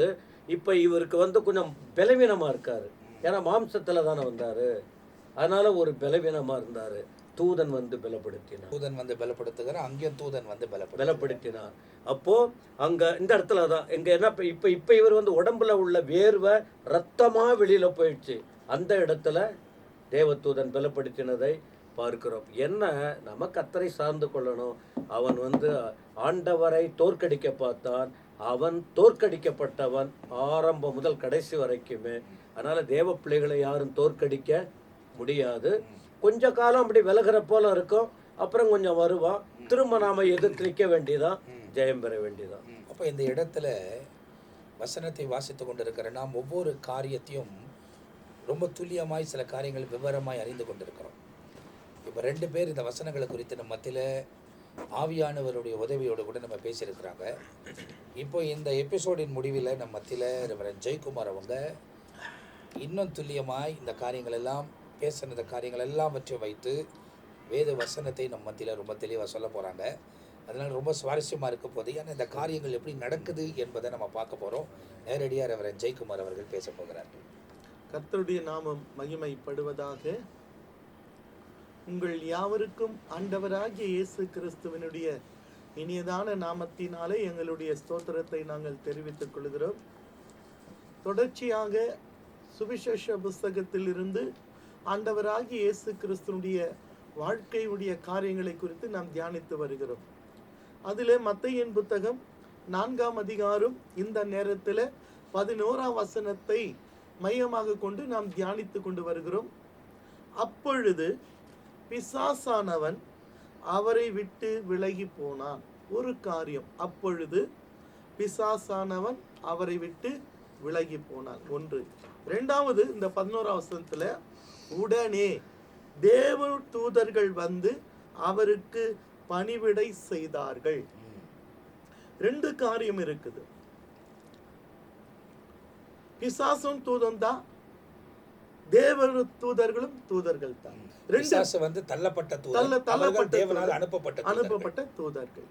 இப்போ இவருக்கு வந்து கொஞ்சம் பலவீனமாக இருக்காரு. ஏன்னா மாம்சத்தில் தானே வந்தார், அதனால ஒரு பலவீனமாக இருந்தார். தூதன் வந்து பலப்படுத்துகிறார். அங்கேயும் தூதன் வந்து பலப்படுத்தினார். அப்போ அங்க இந்த இடத்துல தான் எங்க என்ன இப்ப இவர் வந்து உடம்புல உள்ள வேர்வை ரத்தமா வெளியில போயிடுச்சு. அந்த இடத்துல தேவதூதன் பலப்படுத்தினதை பார்க்கிறோம். என்ன, நம்ம கர்த்தரை சார்ந்து கொள்ளணும். அவன் வந்து ஆண்டவரை தோற்கடிக்க பார்த்தான், அவன் தோற்கடிக்கப்பட்டவன் ஆரம்பம் முதல் கடைசி வரைக்குமே. அதனால தேவ பிள்ளைகளை யாரும் தோற்கடிக்க முடியாது. கொஞ்ச காலம் அப்படி விலகிற போல இருக்கும், அப்புறம் கொஞ்சம் வருவான், திரும்ப நாம எதிர்த்திருக்க வேண்டியதான், ஜெயம் பெற வேண்டியதான். அப்போ இந்த இடத்துல வசனத்தை வாசித்து கொண்டிருக்கிற நாம் ஒவ்வொரு காரியத்தையும் ரொம்ப துல்லியமாய் சில காரியங்கள் விவரமாய் அறிந்து கொண்டிருக்கிறோம். இப்போ 2 பேர் இந்த வசனங்களை குறித்து நம்ம மத்தியில் ஆவியானவருடைய உதவியோடு கூட நம்ம பேசியிருக்கிறாங்க. இப்போ இந்த எபிசோடின் முடிவில் நம்ம மத்தியில் ரெவரண்ட் ஜெயக்குமார் அவங்க இன்னும் துல்லியமாய் இந்த காரியங்கள் எல்லாம் பேசின காரியங்கள் எல்லாவற்றையும் வைத்து வேத வசனத்தை நம்ம மத்தியில் ரொம்ப தெளிவாக சொல்ல போகிறாங்க. அதனால் ரொம்ப சுவாரஸ்யமாக இருக்க போது, ஏன்னா இந்த காரியங்கள் எப்படி நடக்குது என்பதை நம்ம பார்க்க போகிறோம். நேரடியாக ரெவரண்ட் ஜெயக்குமார் அவர்கள் பேச போகிறார்கள். கர்த்தருடைய நாமம் மகிமைப்படுவதாக. உங்கள் யாவருக்கும் ஆண்டவராகிய இயேசு கிறிஸ்துவினுடைய இனியதான நாமத்தினாலே எங்களுடைய ஸ்தோத்திரத்தை நாங்கள் தெரிவித்துக் கொள்கிறோம். தொடர்ச்சியாக சுவிசேஷ புஸ்தகத்தில் இருந்து ஆண்டவராகிய இயேசு கிறிஸ்துனுடைய வாழ்க்கையுடைய காரியங்களை குறித்து நாம் தியானித்து வருகிறோம். அதிலே மத்தேயின் புத்தகம் 4ஆம் அதிகாரம் இந்த நேரத்தில் 11ஆம் வசனத்தை மையமாக கொண்டு நாம் தியானித்து கொண்டு வருகிறோம். அப்பொழுது பிசாசானவன் அவரை விட்டு விலகி போனான். ஒரு காரியம், அப்பொழுது பிசாசானவன் அவரை விட்டு விலகி போனான். ஒன்று. இரண்டாவது, இந்த 11ஆம் வசனத்துல உடனே தேவ தூதர்கள் வந்து அவருக்கு பணிவிடை செய்தார்கள். ரெண்டு காரியம் இருக்குது. பிசாசும் தூதன் தான், தேவ தூதர்களும் தூதர்கள் தான். வந்து தேவனால் அனுப்பப்பட்ட தூதர்கள்.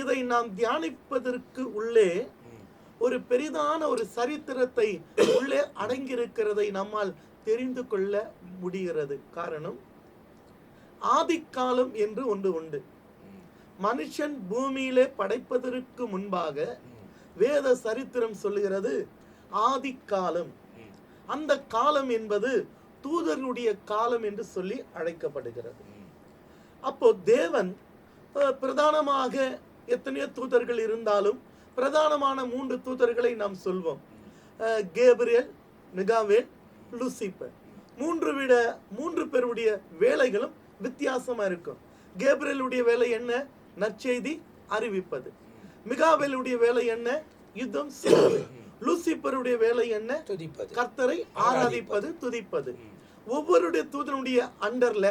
இதை நாம் தியானிப்பதற்கு உள்ளே ஒரு பெரிதான ஒரு சரித்திரத்தை உள்ளே அடங்கியிருக்கிறதை நம்மால் தெரிந்து கொள்ள முடிகிறது. காரணம், ஆதிக்காலம் என்று ஒன்று உண்டு. மனுஷன் பூமியிலே படைப்பதற்கு முன்பாக வேத சரித்திரம் சொல்லுகிறது ஆதிக்காலம். அந்த காலம் என்பது தூதர்களுடைய காலம் என்று சொல்லி அழைக்கப்படுகிறது. அப்போ தேவன் பிரதானமாக எத்தனையோ தூதர்கள் இருந்தாலும் பிரதானமான 3 தூதர்களை நாம் சொல்வோம். Gabriel, மிகாவேல், Lucifer. 3 பேருடைய வேலைகளும் வித்தியாசமா இருக்கும். கேப்ரியலுடைய வேலை என்ன? நற்செய்தி அறிவிப்பது. மிகாவேலுடைய வேலை என்ன? யுத்தம் செய்வது. லூசிபருடைய வேலை என்ன? துதிப்பது, கர்த்தரை ஆராதிப்பது, துதிப்பது. ஒவ்வொருடைய தூதனுடைய அண்டர்ல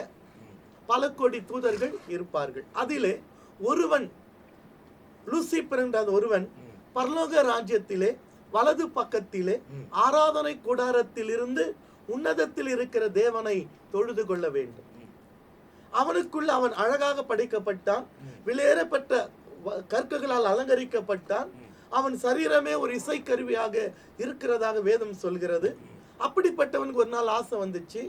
பல கோடி தூதர்கள் இருப்பார்கள். அதிலே ஒருவன், லூசிபர் என்ற ஒருவன் பரலோக ராஜ்யத்திலே வலது பக்கத்திலே ஆராதனை கூடாரத்தில் இருந்து உன்னதத்தில் இருக்கிற தேவனை தொழுது கொள்ள வேண்டும். அவனுக்குள்ள அவன் அழகாக படைக்கப்பட்டான், விலையேறப்பட்ட கற்களால் அலங்கரிக்கப்பட்டான். அவன் சரீரமே ஒரு இசைக்கருவியாக இருக்கிறதாக வேதம் சொல்கிறது. அப்படிப்பட்டவனுக்கு ஒரு நாள் ஆசை வந்துச்சு,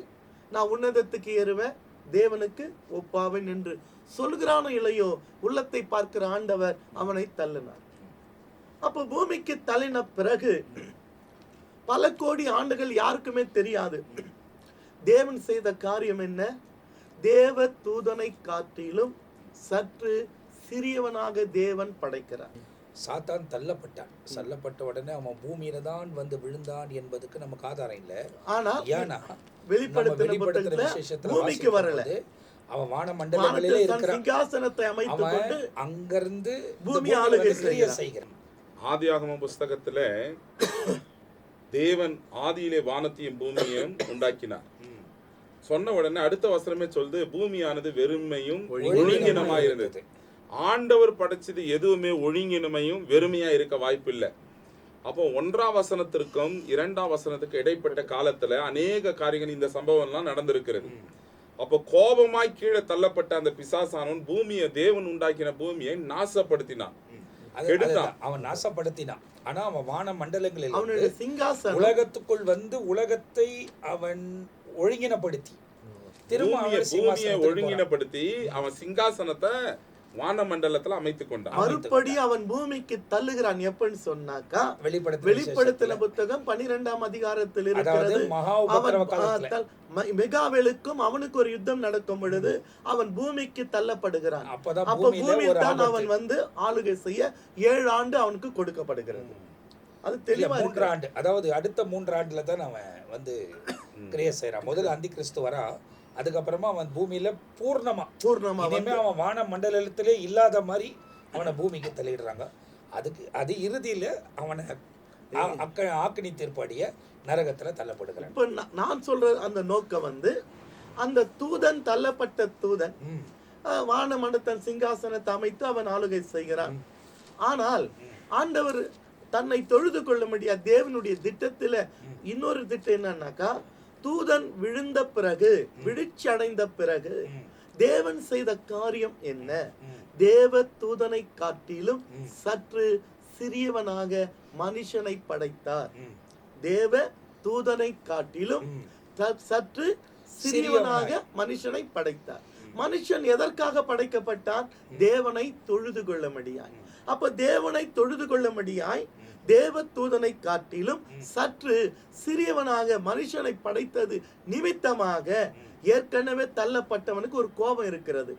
நான் உன்னதத்துக்கு ஏறுவேன், தேவனுக்கு ஒப்பாவேன் என்று சொல்கிறானோ இல்லையோ, உள்ளத்தை பார்க்கிற ஆண்டவர் அவனை தள்ளினார். அப்போ பூமிக்கு தள்ளின பிறகு பல கோடி ஆண்டுகள் யாருக்குமே தெரியாது. தேவன் செய்த காரியம் என்ன? தேவ தூதனை காட்டிலும் சற்று சிறியவனாக தேவன் படைக்கிறார். சாத்தான் தள்ளப்பட்ட உடனே அவன் பூமியில தான் வந்து விழுந்தான் என்பதுக்கு நமக்கு ஆதாரம் இல்லை. ஆனா ஏன்னா வெளிப்படுத்தின விசேஷத்துல பூமிக்கு வரல. அவன் வான மண்டலங்களிலே இருக்கிற சிங்காசனத்தை அமைத்துக் கொண்டு அங்கிருந்து பூமி ஆளுகை செய்கிறான். ஆதியாகம புஸ்தகத்துல தேவன் ஆதியிலே வானத்தையும் பூமியையும் உண்டாக்கினார் சொன்ன உடனே அடுத்த வசனமே சொல்லுது, பூமியானது வெறுமையும் ஒழுங்கினமாய் இருந்தது. ஆண்டவர் படைச்சது எதுவுமே ஒழுங்கினமையும் வெறுமையா இருக்க வாய்ப்பு இல்லை. அப்போ 1ஆம் வசனத்திற்கும் 2ஆம் வசனத்துக்கு இடைப்பட்ட காலத்துல அநேக காரியங்கள், இந்த சம்பவம் எல்லாம் நடந்திருக்கிறது. அப்போ கோபமாய் கீழே தள்ளப்பட்ட அந்த பிசாசானவன் பூமியை, தேவன் உண்டாக்கின பூமியை நாசப்படுத்தினான், அவன் நாசப்படுத்தினான். ஆனா அவன் வான மண்டலங்களில் அவனுடைய சிங்காசனம் உலகத்துக்குள் வந்து உலகத்தை அவன் ஒழுங்கினப்படுத்தி பூமியை ஒழுங்கினப்படுத்தி அவன் சிங்காசனத்தை வான மண்டலத்துல அமைத்துக் கொண்டான். மறுபடி அவன் பூமிக்கு தள்ளுகிறான். எப்பன்னு சொன்னாக்கா வெளிப்படுத்தின புத்தகம் 12ஆம் அதிகாரத்தில் இருக்கிறது. மெகாவேலுக்கும் அவனுக்கு ஒரு யுத்தம் நடக்கும் பொழுது அவன் பூமிக்கு தள்ளப்படுகிறான். அப்ப பூமியில் தான் அவன் வந்து ஆளுகை செய்ய 7 ஆண்டு அவனுக்கு கொடுக்கப்படுகிறது. அது தெளிவா 3 ஆண்டு, அதாவது அடுத்த 3 ஆண்டுல தான் அவன் வந்து கிரியை செய்யறான். முதல்ல அந்தி கிறிஸ்து வரா, அதுக்கப்புறமா அவன் பூமியில பூர்ணமா அவன் வான மண்டலத்திலே இல்லாத மாதிரி அவனை பூமிக்கு தள்ளிடுறாங்க. அது இறுதியில அவனை ஆக்கினி தீர்ப்பாடிய நரகத்துல தள்ளப்படுகிறான். இப்ப நான் சொல்ற அந்த நோக்கம் வந்து, அந்த தூதன், தள்ளப்பட்ட தூதன் வான மண்டலத்தின் சிங்காசனத்தை அமைத்து அவன் ஆளுகை செய்கிறான். ஆனால் ஆண்டவர் தன்னை தொழுது கொள்ள முடியாது. தேவனுடைய திட்டத்துல இன்னொரு திட்டம் என்னன்னாக்கா, தூதன் விழுந்த பிறகு, விழிச்சி அடைந்த பிறகு தேவன் செய்த காரியம் என்ன? தேவ தூதனை காட்டிலும் சற்று சிறியவனாக மனுஷனை படைத்தார். தேவ தூதனை காட்டிலும் சற்று சிறியவனாக மனுஷனை படைத்தார். மனுஷன் எதற்காக படைக்கப்பட்டான்? தேவனை தொழுது கொள்ளும்படியாய். அப்ப தேவனை தொழுது கொள்ளும்படியாய் தேவ தூதனை காட்டிலும் சற்று சிறியவனாக மனுஷனை படைத்தது நிமித்தமாக ஏற்கனவே தள்ளப்பட்டவனுக்கு ஒரு கோபம் இருக்கிறது.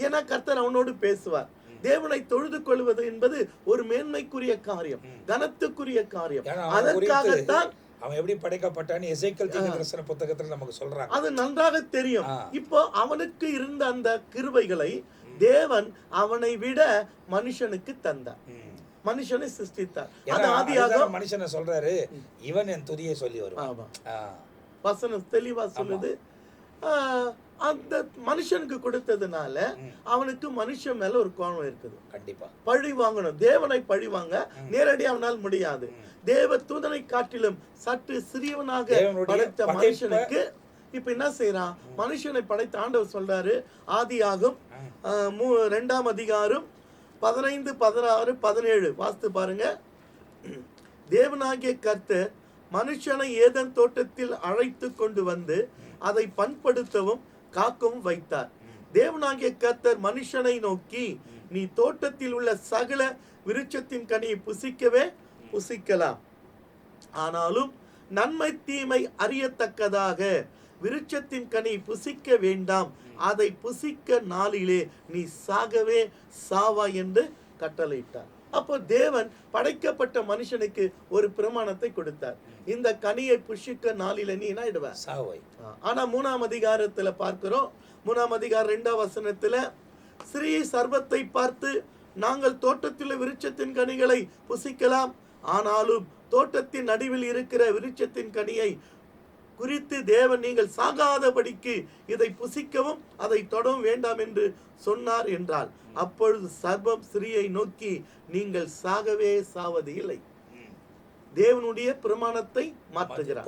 ஏன்னா கர்த்தர் அவனோடு பேசுவார். தேவனை தொழுது கொள்வது என்பது ஒரு மேன்மைக்குரிய காரியம், கனத்துக்குரிய காரியம். அதற்காகத்தான் அவன் எப்படி படைக்கப்பட்டான்னு எசேக்கியேல் தீர்க்கதரிசன புத்தகத்துல நமக்கு சொல்றாங்க. அது நன்றாக தெரியும். இப்போ அவனுக்கு இருந்த அந்த கிருபைகளை தேவன் அவனை விட மனுஷனுக்கு தந்தார், மனுஷனை சிருஷ்டித்தார். அது ஆதியாக மனுஷனை சொல்றாரு, இவன் என் துதியை சொல்லி வருவான். வசனம் தெளிவா சொல்லுது. அந்த மனுஷனுக்கு கொடுத்ததுனால அவனுக்கு மனுஷன் மேல ஒரு கோபம் இருக்குது. கண்டிப்பா பழி வாங்கணும், தேவனை பழி வாங்க நேரடி அவனால் முடியாது. தேவ தூதனை காட்டிலும் சற்று சிறியவனாக படைத்த மனுஷனுக்கு இப்ப என்ன செய்யறான்? மனுஷனை படைத்த ஆண்டவர் சொல்றாரு, ஆதியாகும் 2ஆம் அதிகாரம் 15, 16, 17 வாசித்து பாருங்க. தேவனாகிய கர்த்தர் மனுஷனை ஏதேன் தோட்டத்தில் அழைத்து கொண்டு வந்து அதை பண்படுத்தவும் காக்கவும் வைத்தார். தேவனாகிய கர்த்தர் மனுஷனை நோக்கி, நீ தோட்டத்தில் உள்ள சகல விருட்சத்தின் கனியை புசிக்கவே புசிக்கலாம், ஆனாலும் நன்மை தீமை அறியத்தக்கதாக விருட்சத்தின் கனி புசிக்க வேண்டாம், அதை புசிக்க நாளிலே நீ சாகவே சாவா என்று கட்டளையிட்டார். அப்போ தேவன் படைக்கப்பட்ட மனுஷனுக்கு ஒரு பிரமாணத்தை கொடுத்தார், இந்த கனியை புசிக்க நாளில நீ என்ன ஆயிடுவ? சாவாய். ஆனா 3ஆம் அதிகாரத்துல பார்க்கிறோம், 3ஆம் அதிகாரம் 2ஆம் வசனத்துல ஸ்ரீ சர்வத்தை பார்த்து, நாங்கள் தோட்டத்தில் விருட்சத்தின் கனிகளை புசிக்கலாம், ஆனாலும் தோட்டத்தின் நடுவில் இருக்கிற விருட்சத்தின் கனியை குறித்து தேவன் நீங்கள் சாகாதபடிக்கு இதை புசிக்கவும் அதை தொடவும் வேண்டாம் என்று சொன்னார் என்றால், அப்பொழுது சர்வம் ஸ்ரீயை நோக்கி, நீங்கள் சாகவே சாவது இல்லை. தேவனுடைய பிரமாணத்தை மாற்றுகிறான்,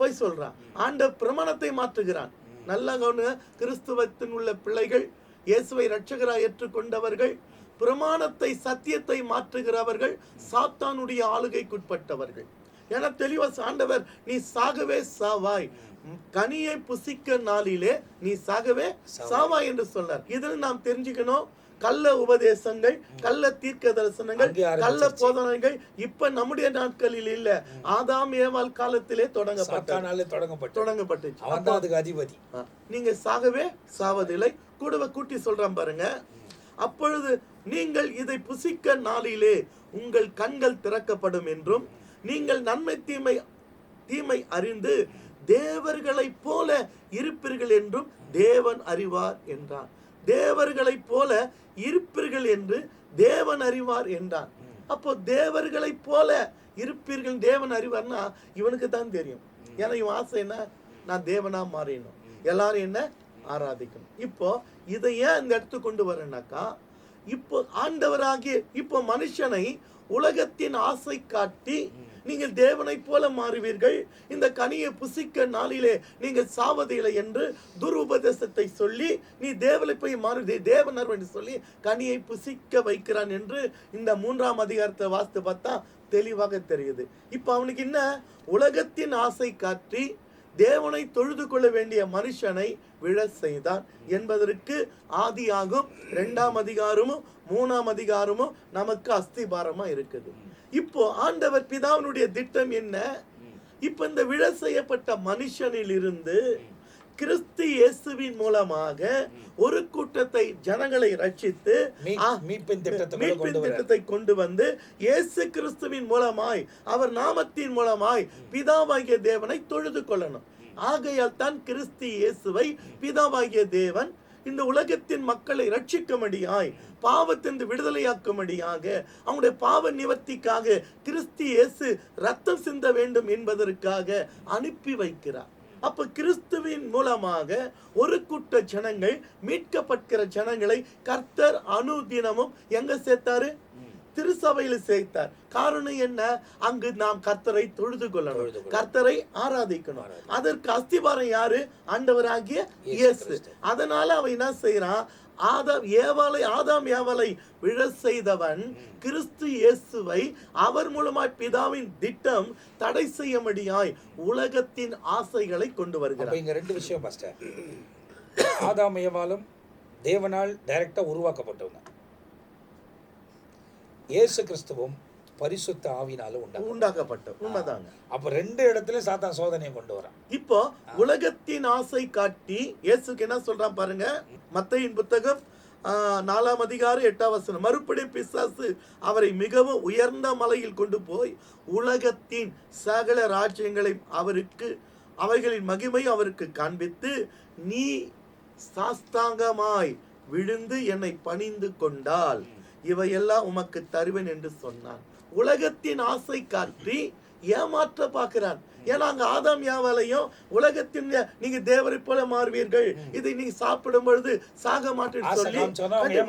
பொய் சொல்றான். ஆண்ட பிரமாணத்தை மாற்றுகிறான். நல்ல கவனிங்க, கிறிஸ்துவத்தின் உள்ள பிள்ளைகள், இயேசுவை இரட்சகராய் ஏற்றுக்கொண்டவர்கள், பிரமாணத்தை சத்தியத்தை மாற்றுகிறவர்கள் சாத்தானுடைய ஆளுகைக்குட்பட்டவர்கள். என தெளிவா ஆண்டவர், நீ சாகவே சாவாய், கனியை புசிக்க நாளிலே நீ சாகவே சாவாய் என்று சொன்னார். இதில் நாம் தெரிஞ்சுக்கணும், கள்ள உபதேசங்கள், கள்ள தீர்க்க தரிசனங்கள், கள்ள போதனைகள் இப்ப நம்முடைய நாட்களில் இல்ல, ஆதாம் ஏவாள் காலத்திலே தொடங்கப்பட்டுச்சு. அதிபதி. நீங்க சாகவே சாவதில்லை. கூடவே கூட்டி சொல்றான் பாருங்க, அப்பொழுது நீங்கள் இதை புசிக்க நாளிலே உங்கள் கண்கள் திறக்கப்படும் என்றும் நீங்கள் நன்மை தீமை அறிந்து தேவர்களைப் போல இருப்பீர்கள் என்றும் தேவன் அறிவார் என்றார். தேவர்களைப் போல இருப்பீர்கள் என்று தேவன் அறிவார் என்றார். அப்போ தேவர்களைப் போல இருப்பீர்கள் தேவன் அறிவார்னா இவனுக்கு தான் தெரியும். ஏன்னா இவன் ஆசை என்ன? நான் தேவனா மாறிடணும், எல்லாரும் என்ன ஆராதிக்கணும். இப்போ இதை ஏன் இந்த இடத்துக்கு கொண்டு வரேன்னாக்கா, இப்போ ஆண்டவராகிய இப்போ மனுஷனை உலகத்தின் ஆசை காட்டி நீங்கள் தேவனை போல மாறுவீர்கள், இந்த கனியை புசிக்க நாளிலே நீங்கள் சாவதில்லை என்று துருபதேசத்தை சொல்லி, நீ தேவனை போய் மாறுதே தேவனர் என்று சொல்லி கனியை புசிக்க வைக்கிறான் என்று இந்த 3ஆம் அதிகாரத்தை வாசித்து பார்த்தா தெளிவாக தெரியுது. இப்போ அவனுக்கு என்ன? உலகத்தின் ஆசை காட்டி தேவனை தொழுது கொள்ள வேண்டிய மனுஷனை விழ செய்தான் என்பதற்கு ஆதியாகும் 2ஆம் அதிகாரமும் 3ஆம் அதிகாரமும் நமக்கு அஸ்திபாரமா இருக்குது. இப்போ ஆண்டவர் பிதாவினுடைய திட்டம் என்ன? இப்ப இந்த விழ செய்யப்பட்ட மனுஷனில் இருந்து கிறிஸ்து இயேசுவின் மூலமாக ஒரு கூட்டத்தை ஜனங்களை ரட்சித்து மீட்பின் திட்டத்தை கொண்டு வந்து இயேசு கிறிஸ்துவின் மூலமாய் அவர் நாமத்தின் மூலமாய் பிதாவாகிய தேவனை தொழுது கொள்ளணும். ஆகையால் தான் கிறிஸ்து இயேசுவை பிதாவாகிய தேவன் இந்த உலகத்தின் மக்களை ரட்சிக்கும்படியாய், பாவத்திலிருந்து விடுதலையாக்கும்படியாக, அவங்களுடைய பாவ நிவர்த்திக்காக கிறிஸ்து இயேசு ரத்தம் சிந்த வேண்டும் என்பதற்காக அனுப்பி வைக்கிறார். அப்ப கிறிஸ்துவின் மூலமாக ஒரு கூட்ட ஜனங்கள், மீட்கப்படுகிற ஜனங்களை கர்த்தர் அனுதினமும் எங்க சேர்த்தாரு? திருசபையில் சேர்த்தார். காரணம் என்ன? அங்கு நாம் கர்த்தரை தொழுது கொள்ளணும், கர்த்தரை ஆராதிக்கணும். அதற்கு அஸ்திபாரம் யாரு? ஆண்டவராகிய இயேசு. அதனால அவன் என்ன செய்யறான்? ஆதாம் ஏவாளை விழ செய்தவன் கிறிஸ்து இயேசுவை அவர் மூலமாய் பிதாவின் திட்டம் தடை செய்யும்படியாய் உலகத்தின் ஆசைகளை கொண்டு வருகிறார். இங்க ரெண்டு விஷயம் பாஸ்டர். ஆதாம் ஏவாளும் தேவனால் டைரக்டா உருவாக்கப்பட்டவங்க. இயேசு கிறிஸ்துவும் பரிசுத்த ஆவினால உண்டாக்கப்பட்ட உண்மைதாங்க. அப்ப ரெண்டு இடத்துல சாத்தான் சோதனையை கொண்டு வரான். இப்போ உலகத்தின் ஆசை காட்டி இயேசுக்கு என்ன சொல்றான் பாருங்க. மத்தேயின் புத்தகம் 4ஆம் அதிகாரம் 8ஆம் வசனம். மறுபடியும் பிசாசு அவரை மிகவும் உயர்ந்த மலையில் கொண்டு போய் உலகத்தின் சகல ராஜ்யங்களை அவைகளின் மகிமை அவருக்கு காண்பித்து, நீ சாஸ்தாங்கமாய் விழுந்து என்னை பணிந்து கொண்டால் இவையெல்லாம் உமக்கு தருவேன் என்று சொன்னான். உலகத்தின் ஆசை காட்டி ஏமாற்ற பார்க்கிறான். ஏன்னா அங்க ஆதாம் ஏவாளையும் உலகத்தின் நீங்க தேவரை போல மாறுவீர்கள், இதை நீங்க சாப்பிடும் பொழுது சாக மாட்டேன்னு சொல்லி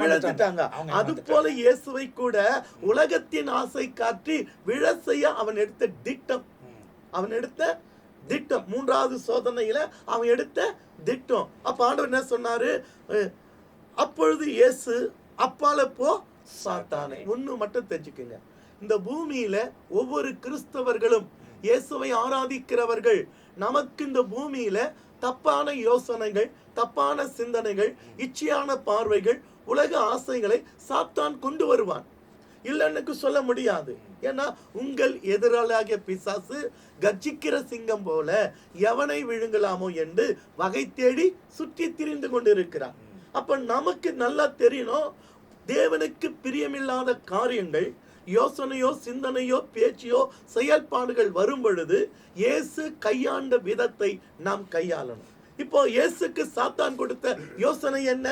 விழந்துட்டாங்க. அது போல இயேசுவை கூட உலகத்தின் ஆசை காட்டி விழ செய்ய அவன் எடுத்த திட்டம் 3வது சோதனையில அவன் எடுத்த திட்டம். அப்ப ஆண்டவர் என்ன சொன்னாரு? அப்பொழுது இயேசு அப்பால போ சாத்தானே. ஒண்ணு மட்டும் தெரிஞ்சுக்குங்க, இந்த பூமியில ஒவ்வொரு கிறிஸ்தவர்களும் இயேசுவை ஆராதிக்கிறவர்கள் நமக்கு இந்த பூமியில தப்பான யோசனைகள், தப்பான சிந்தனைகள், இச்சையான பார்வைகள், உலக ஆசைகளை சாத்தான் கொண்டு வருவான். இல்லைன்னு சொல்ல முடியாது. ஏன்னா உங்கள் எதிராளியாகிய பிசாசு கர்ஜிக்கிற சிங்கம் போல எவனை விழுங்கலாமோ என்று வகை தேடி சுற்றி திரிந்து கொண்டிருக்கிறார். அப்ப நமக்கு நல்லா தெரியணும், தேவனுக்கு பிரியமில்லாத காரியங்கள், யோசனையோ சிந்தனையோ பேச்சையோ செயல்பாடுகள் வரும் பொழுது இயேசு கையாண்ட விதத்தை நாம் கையாளணும். இப்போ இயேசுக்கு சாத்தான் கொடுத்த யோசனை என்ன?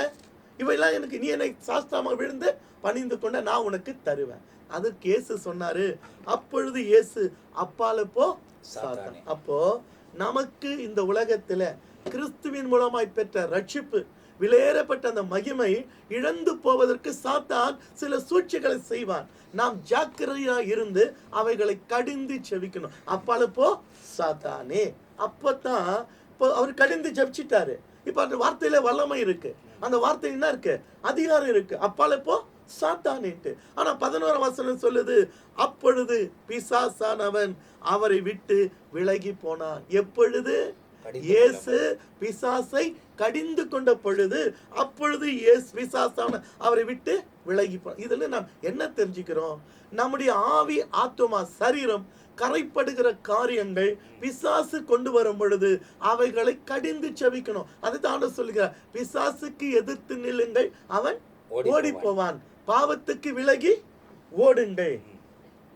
இவையெல்லாம் எனக்கு நீ என்னை சாஸ்தாமா விழுந்து பணிந்து கொண்ட நான் உனக்கு தருவேன். அதுக்கு இயேசு சொன்னாரு, அப்பொழுது இயேசு அப்பால போ சாத்தான். அப்போ நமக்கு இந்த உலகத்துல கிறிஸ்துவின் மூலமாய் பெற்ற ரட்சிப்பு, விலையேறப்பட்ட அந்த மகிமை இழந்து போவதற்கு சாத்தான் சில சூழ்ச்சிகளை செய்வான். நாம் ஜாக்கிரதையா இருந்து அவைகளை கடிந்து செவிக்கணும். அப்பால போ சாத்தானே. அப்பதான் இப்போ அவர் கடிந்து ஜெபிச்சிட்டாரு. இப்ப அந்த வார்த்தையில வல்லமை இருக்கு, அந்த வார்த்தை என்ன இருக்கு? அதிகாரம் இருக்கு. அப்பால போ சாத்தானேட்டு. ஆனா 11ஆம் வசனம் சொல்லுது, அப்பொழுது பிசாசானவன் அவரை விட்டு விலகி போனான். எப்பொழுது? இயேசு பிசாசை கடிந்து கொண்ட பொழுது, அப்பொழுது இயேசு பிசாசான அவரை விட்டு விலகி போனான். இதுல நாம் என்ன தெரிஞ்சுக்கிறோம்? நம்முடைய ஆவி, ஆத்துமா, சரீரம் கரைப்படுகிற காரியங்கள் பிசாசு கொண்டு வரும் பொழுது அவைகளை கடிந்து செவிக்கணும். அதுதான் ஆண்டவர் சொல்லுகிறார், பிசாசுக்கு எதிர்த்து நில்லுங்கள், அவன் ஓடி போவான். பாவத்துக்கு விலகி ஓடுங்கள்.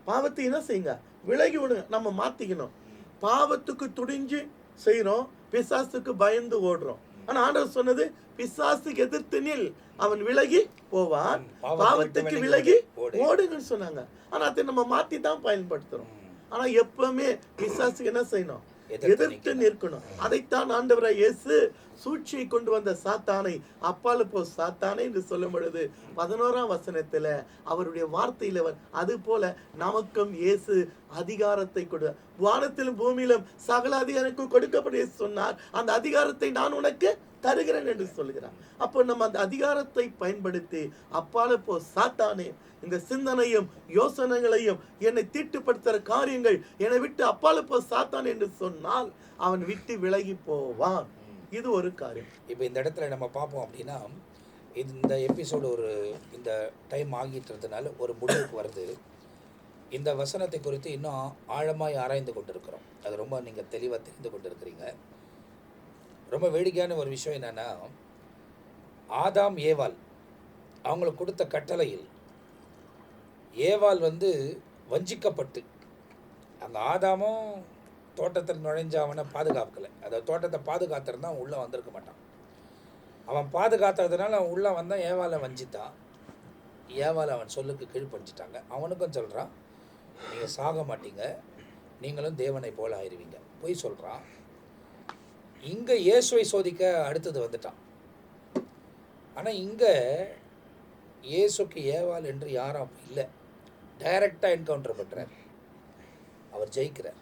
பாவத்தை என்ன செய்யுங்க? விலகி ஓடுங்க. நம்ம மாத்திக்கணும். பாவத்துக்கு துடிஞ்சு செய்யறோம், பிசாசுக்கு பயந்து ஓடுறோம். ஆனா ஆண்டவர் சொன்னது, பிசாசுக்கு எதிர்த்து நில், அவன் விலகி போவான், பாவத்துக்கு விலகி ஓடுங்கன்னு சொன்னாங்க. ஆனா அதை நம்ம மாத்தி தான் பயன்படுத்துறோம். ஆனா எப்பவுமே பிசாசுக்கு என்ன செய்யணும்? எதிர்த்து நிற்கணும். அதைத்தான் ஆண்டவராய் இயேசு சூழ்ச்சியை கொண்டு வந்த சாத்தானை அப்பால போ சாத்தானே என்று சொல்லும் பொழுது 11ஆம் வசனத்துல அவருடைய வார்த்தையில அது போல நமக்கும் இயேசு அதிகாரத்தை கொடு, வானத்திலும் பூமியிலும் சகல அதிகாரத்துக்கும் கொடுக்கப்பட சொன்னார். அந்த அதிகாரத்தை நான் உனக்கு தருகிறேன் என்று சொல்கிறார். அப்போ நம்ம அந்த அதிகாரத்தை பயன்படுத்தி அப்பால போ சாத்தானே, இந்த சிந்தனையும் யோசனைகளையும் என்னை தீட்டுப்படுத்துற காரியங்கள் என்னை விட்டு அப்பால போ சாத்தான் என்று சொன்னால் அவன் விட்டு விலகி போவான். இது ஒரு காரியம். இப்போ இந்த இடத்துல நம்ம பார்ப்போம் அப்படின்னா, இந்த எபிசோடு இந்த டைம் ஆகிட்டுறதுனால ஒரு முடிவுக்கு வருது. இந்த வசனத்தை குறித்து இன்னும் ஆழமாய் ஆராய்ந்து கொண்டிருக்கிறோம். அது ரொம்ப நீங்கள் தெளிவாக தெரிந்து கொண்டிருக்கிறீங்க. ரொம்ப வேடிக்கையான ஒரு விஷயம் என்னென்னா, ஆதாம் ஏவாள் அவங்களுக்கு கொடுத்த கட்டளையில் ஏவாள் வஞ்சிக்கப்பட்டு, அங்கே ஆதாமும் தோட்டத்தில் நுழைஞ்ச அவனை பாதுகாக்கலை. அந்த தோட்டத்தை பாதுகாத்துருந்தா அவன் உள்ளே வந்திருக்க மாட்டான். அவன் பாதுகாத்ததுனால அவன் உள்ளே வந்தான், ஏவாளை வஞ்சித்தான். ஏவாளை அவன் சொல்லுக்கு கீழ்படிச்சிட்டாங்க. அவனுக்கும் சொல்கிறான், நீங்கள் சாக மாட்டீங்க, நீங்களும் தேவனை போல ஆயிடுவீங்க. பொய் சொல்கிறான். இங்கே இயேசுவை சோதிக்க அடுத்தது வந்துட்டான். ஆனால் இங்கே இயேசுக்கு ஏவாள் என்று யாரும் இல்லை. டைரக்டாக என்கவுண்டர் பண்ணுறார், அவர் ஜெயிக்கிறார்.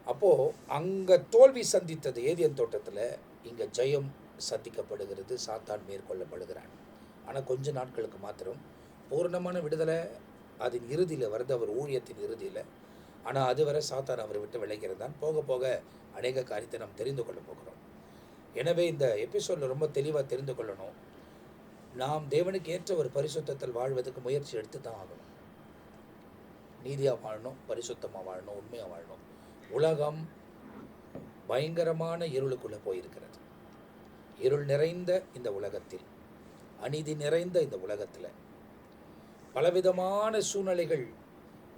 அப்போது அங்கே தோல்வி சந்தித்தது ஏதேன் தோட்டத்தில், இங்கே ஜெயம் சந்திக்கப்படுகிறது, சாத்தான் மேற்கொள்ளப்படுகிறான். ஆனால் கொஞ்ச நாட்களுக்கு மாத்திரம் பூர்ணமான விடுதலை அதன் இறுதியில் வருது, அவர் ஊழியத்தின் இறுதியில். ஆனால் அதுவரை சாத்தான் அவரை விட்டு விலகிறதான். போக போக அநேக காரியத்தை நாம் தெரிந்து கொள்ள போகிறோம். எனவே இந்த எபிசோடில் ரொம்ப தெளிவாக தெரிந்து கொள்ளணும், நாம் தேவனுக்கு ஏற்ற ஒரு பரிசுத்தத்தில் வாழ்வதற்கு முயற்சி எடுத்து தான் ஆகணும். நீதியாக வாழணும், பரிசுத்தமாக வாழணும், உண்மையாக வாழணும். உலகம் பயங்கரமான இருளுக்குள்ளே போயிருக்கிறது. இருள் நிறைந்த இந்த உலகத்தில், அநீதி நிறைந்த இந்த உலகத்தில் பலவிதமான சூழ்நிலைகள்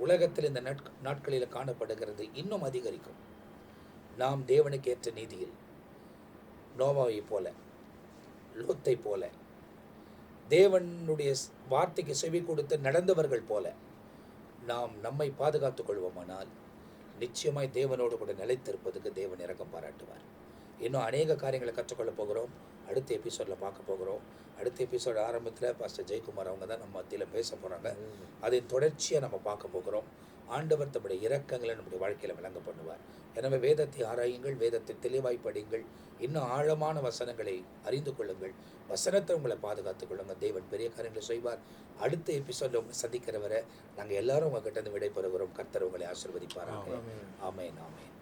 உலகத்தில் இந்த நாட்களில் காணப்படுகிறது. இன்னும் அதிகரிக்கும். நாம் தேவனுக்கு ஏற்ற நீதியில் நோவாவை போல, லோத்தை போல, தேவனுடைய வார்த்தைக்கு செவி கொடுத்து நடந்தவர்கள் போல நாம் நம்மை பாதுகாத்துக் கொள்வோமானால் நிச்சயமாய் தேவனோடு கூட நிலைத்திருப்பதுக்கு தேவன் இரக்கம் பாராட்டுவார். இன்னும் அநேக காரியங்களை கற்றுக்கொள்ள போகிறோம். அடுத்த எபிசோடில் பார்க்க போகிறோம். அடுத்த எபிசோடு ஆரம்பத்தில் பாஸ்டர் ஜெயக்குமார் அவங்க தான் நம்ம மத்தியில் பேச போகிறாங்க. அதன் தொடர்ச்சியாக நம்ம பார்க்க போகிறோம். ஆண்டவர் தம்முடைய இரக்கங்களை நம்முடைய வாழ்க்கையில் விளங்க பண்ணுவார். எனவே வேதத்தை ஆராயுங்கள், வேதத்தை தெளிவாய் படியுங்கள், இன்னும் ஆழமான வசனங்களை அறிந்து கொள்ளுங்கள், வசனத்தை உங்களை பாதுகாத்துக் கொள்ளுங்கள். தேவன் பெரிய காரியங்களை செய்வார். அடுத்த எபிசோடில் உங்களை சந்திக்கிற வரை நாங்கள் எல்லாரும் உங்ககிட்ட இருந்து விடைபெறுகிறோம். கர்த்தர் உங்களை ஆசீர்வதிப்பாராக. ஆமென், ஆமென்.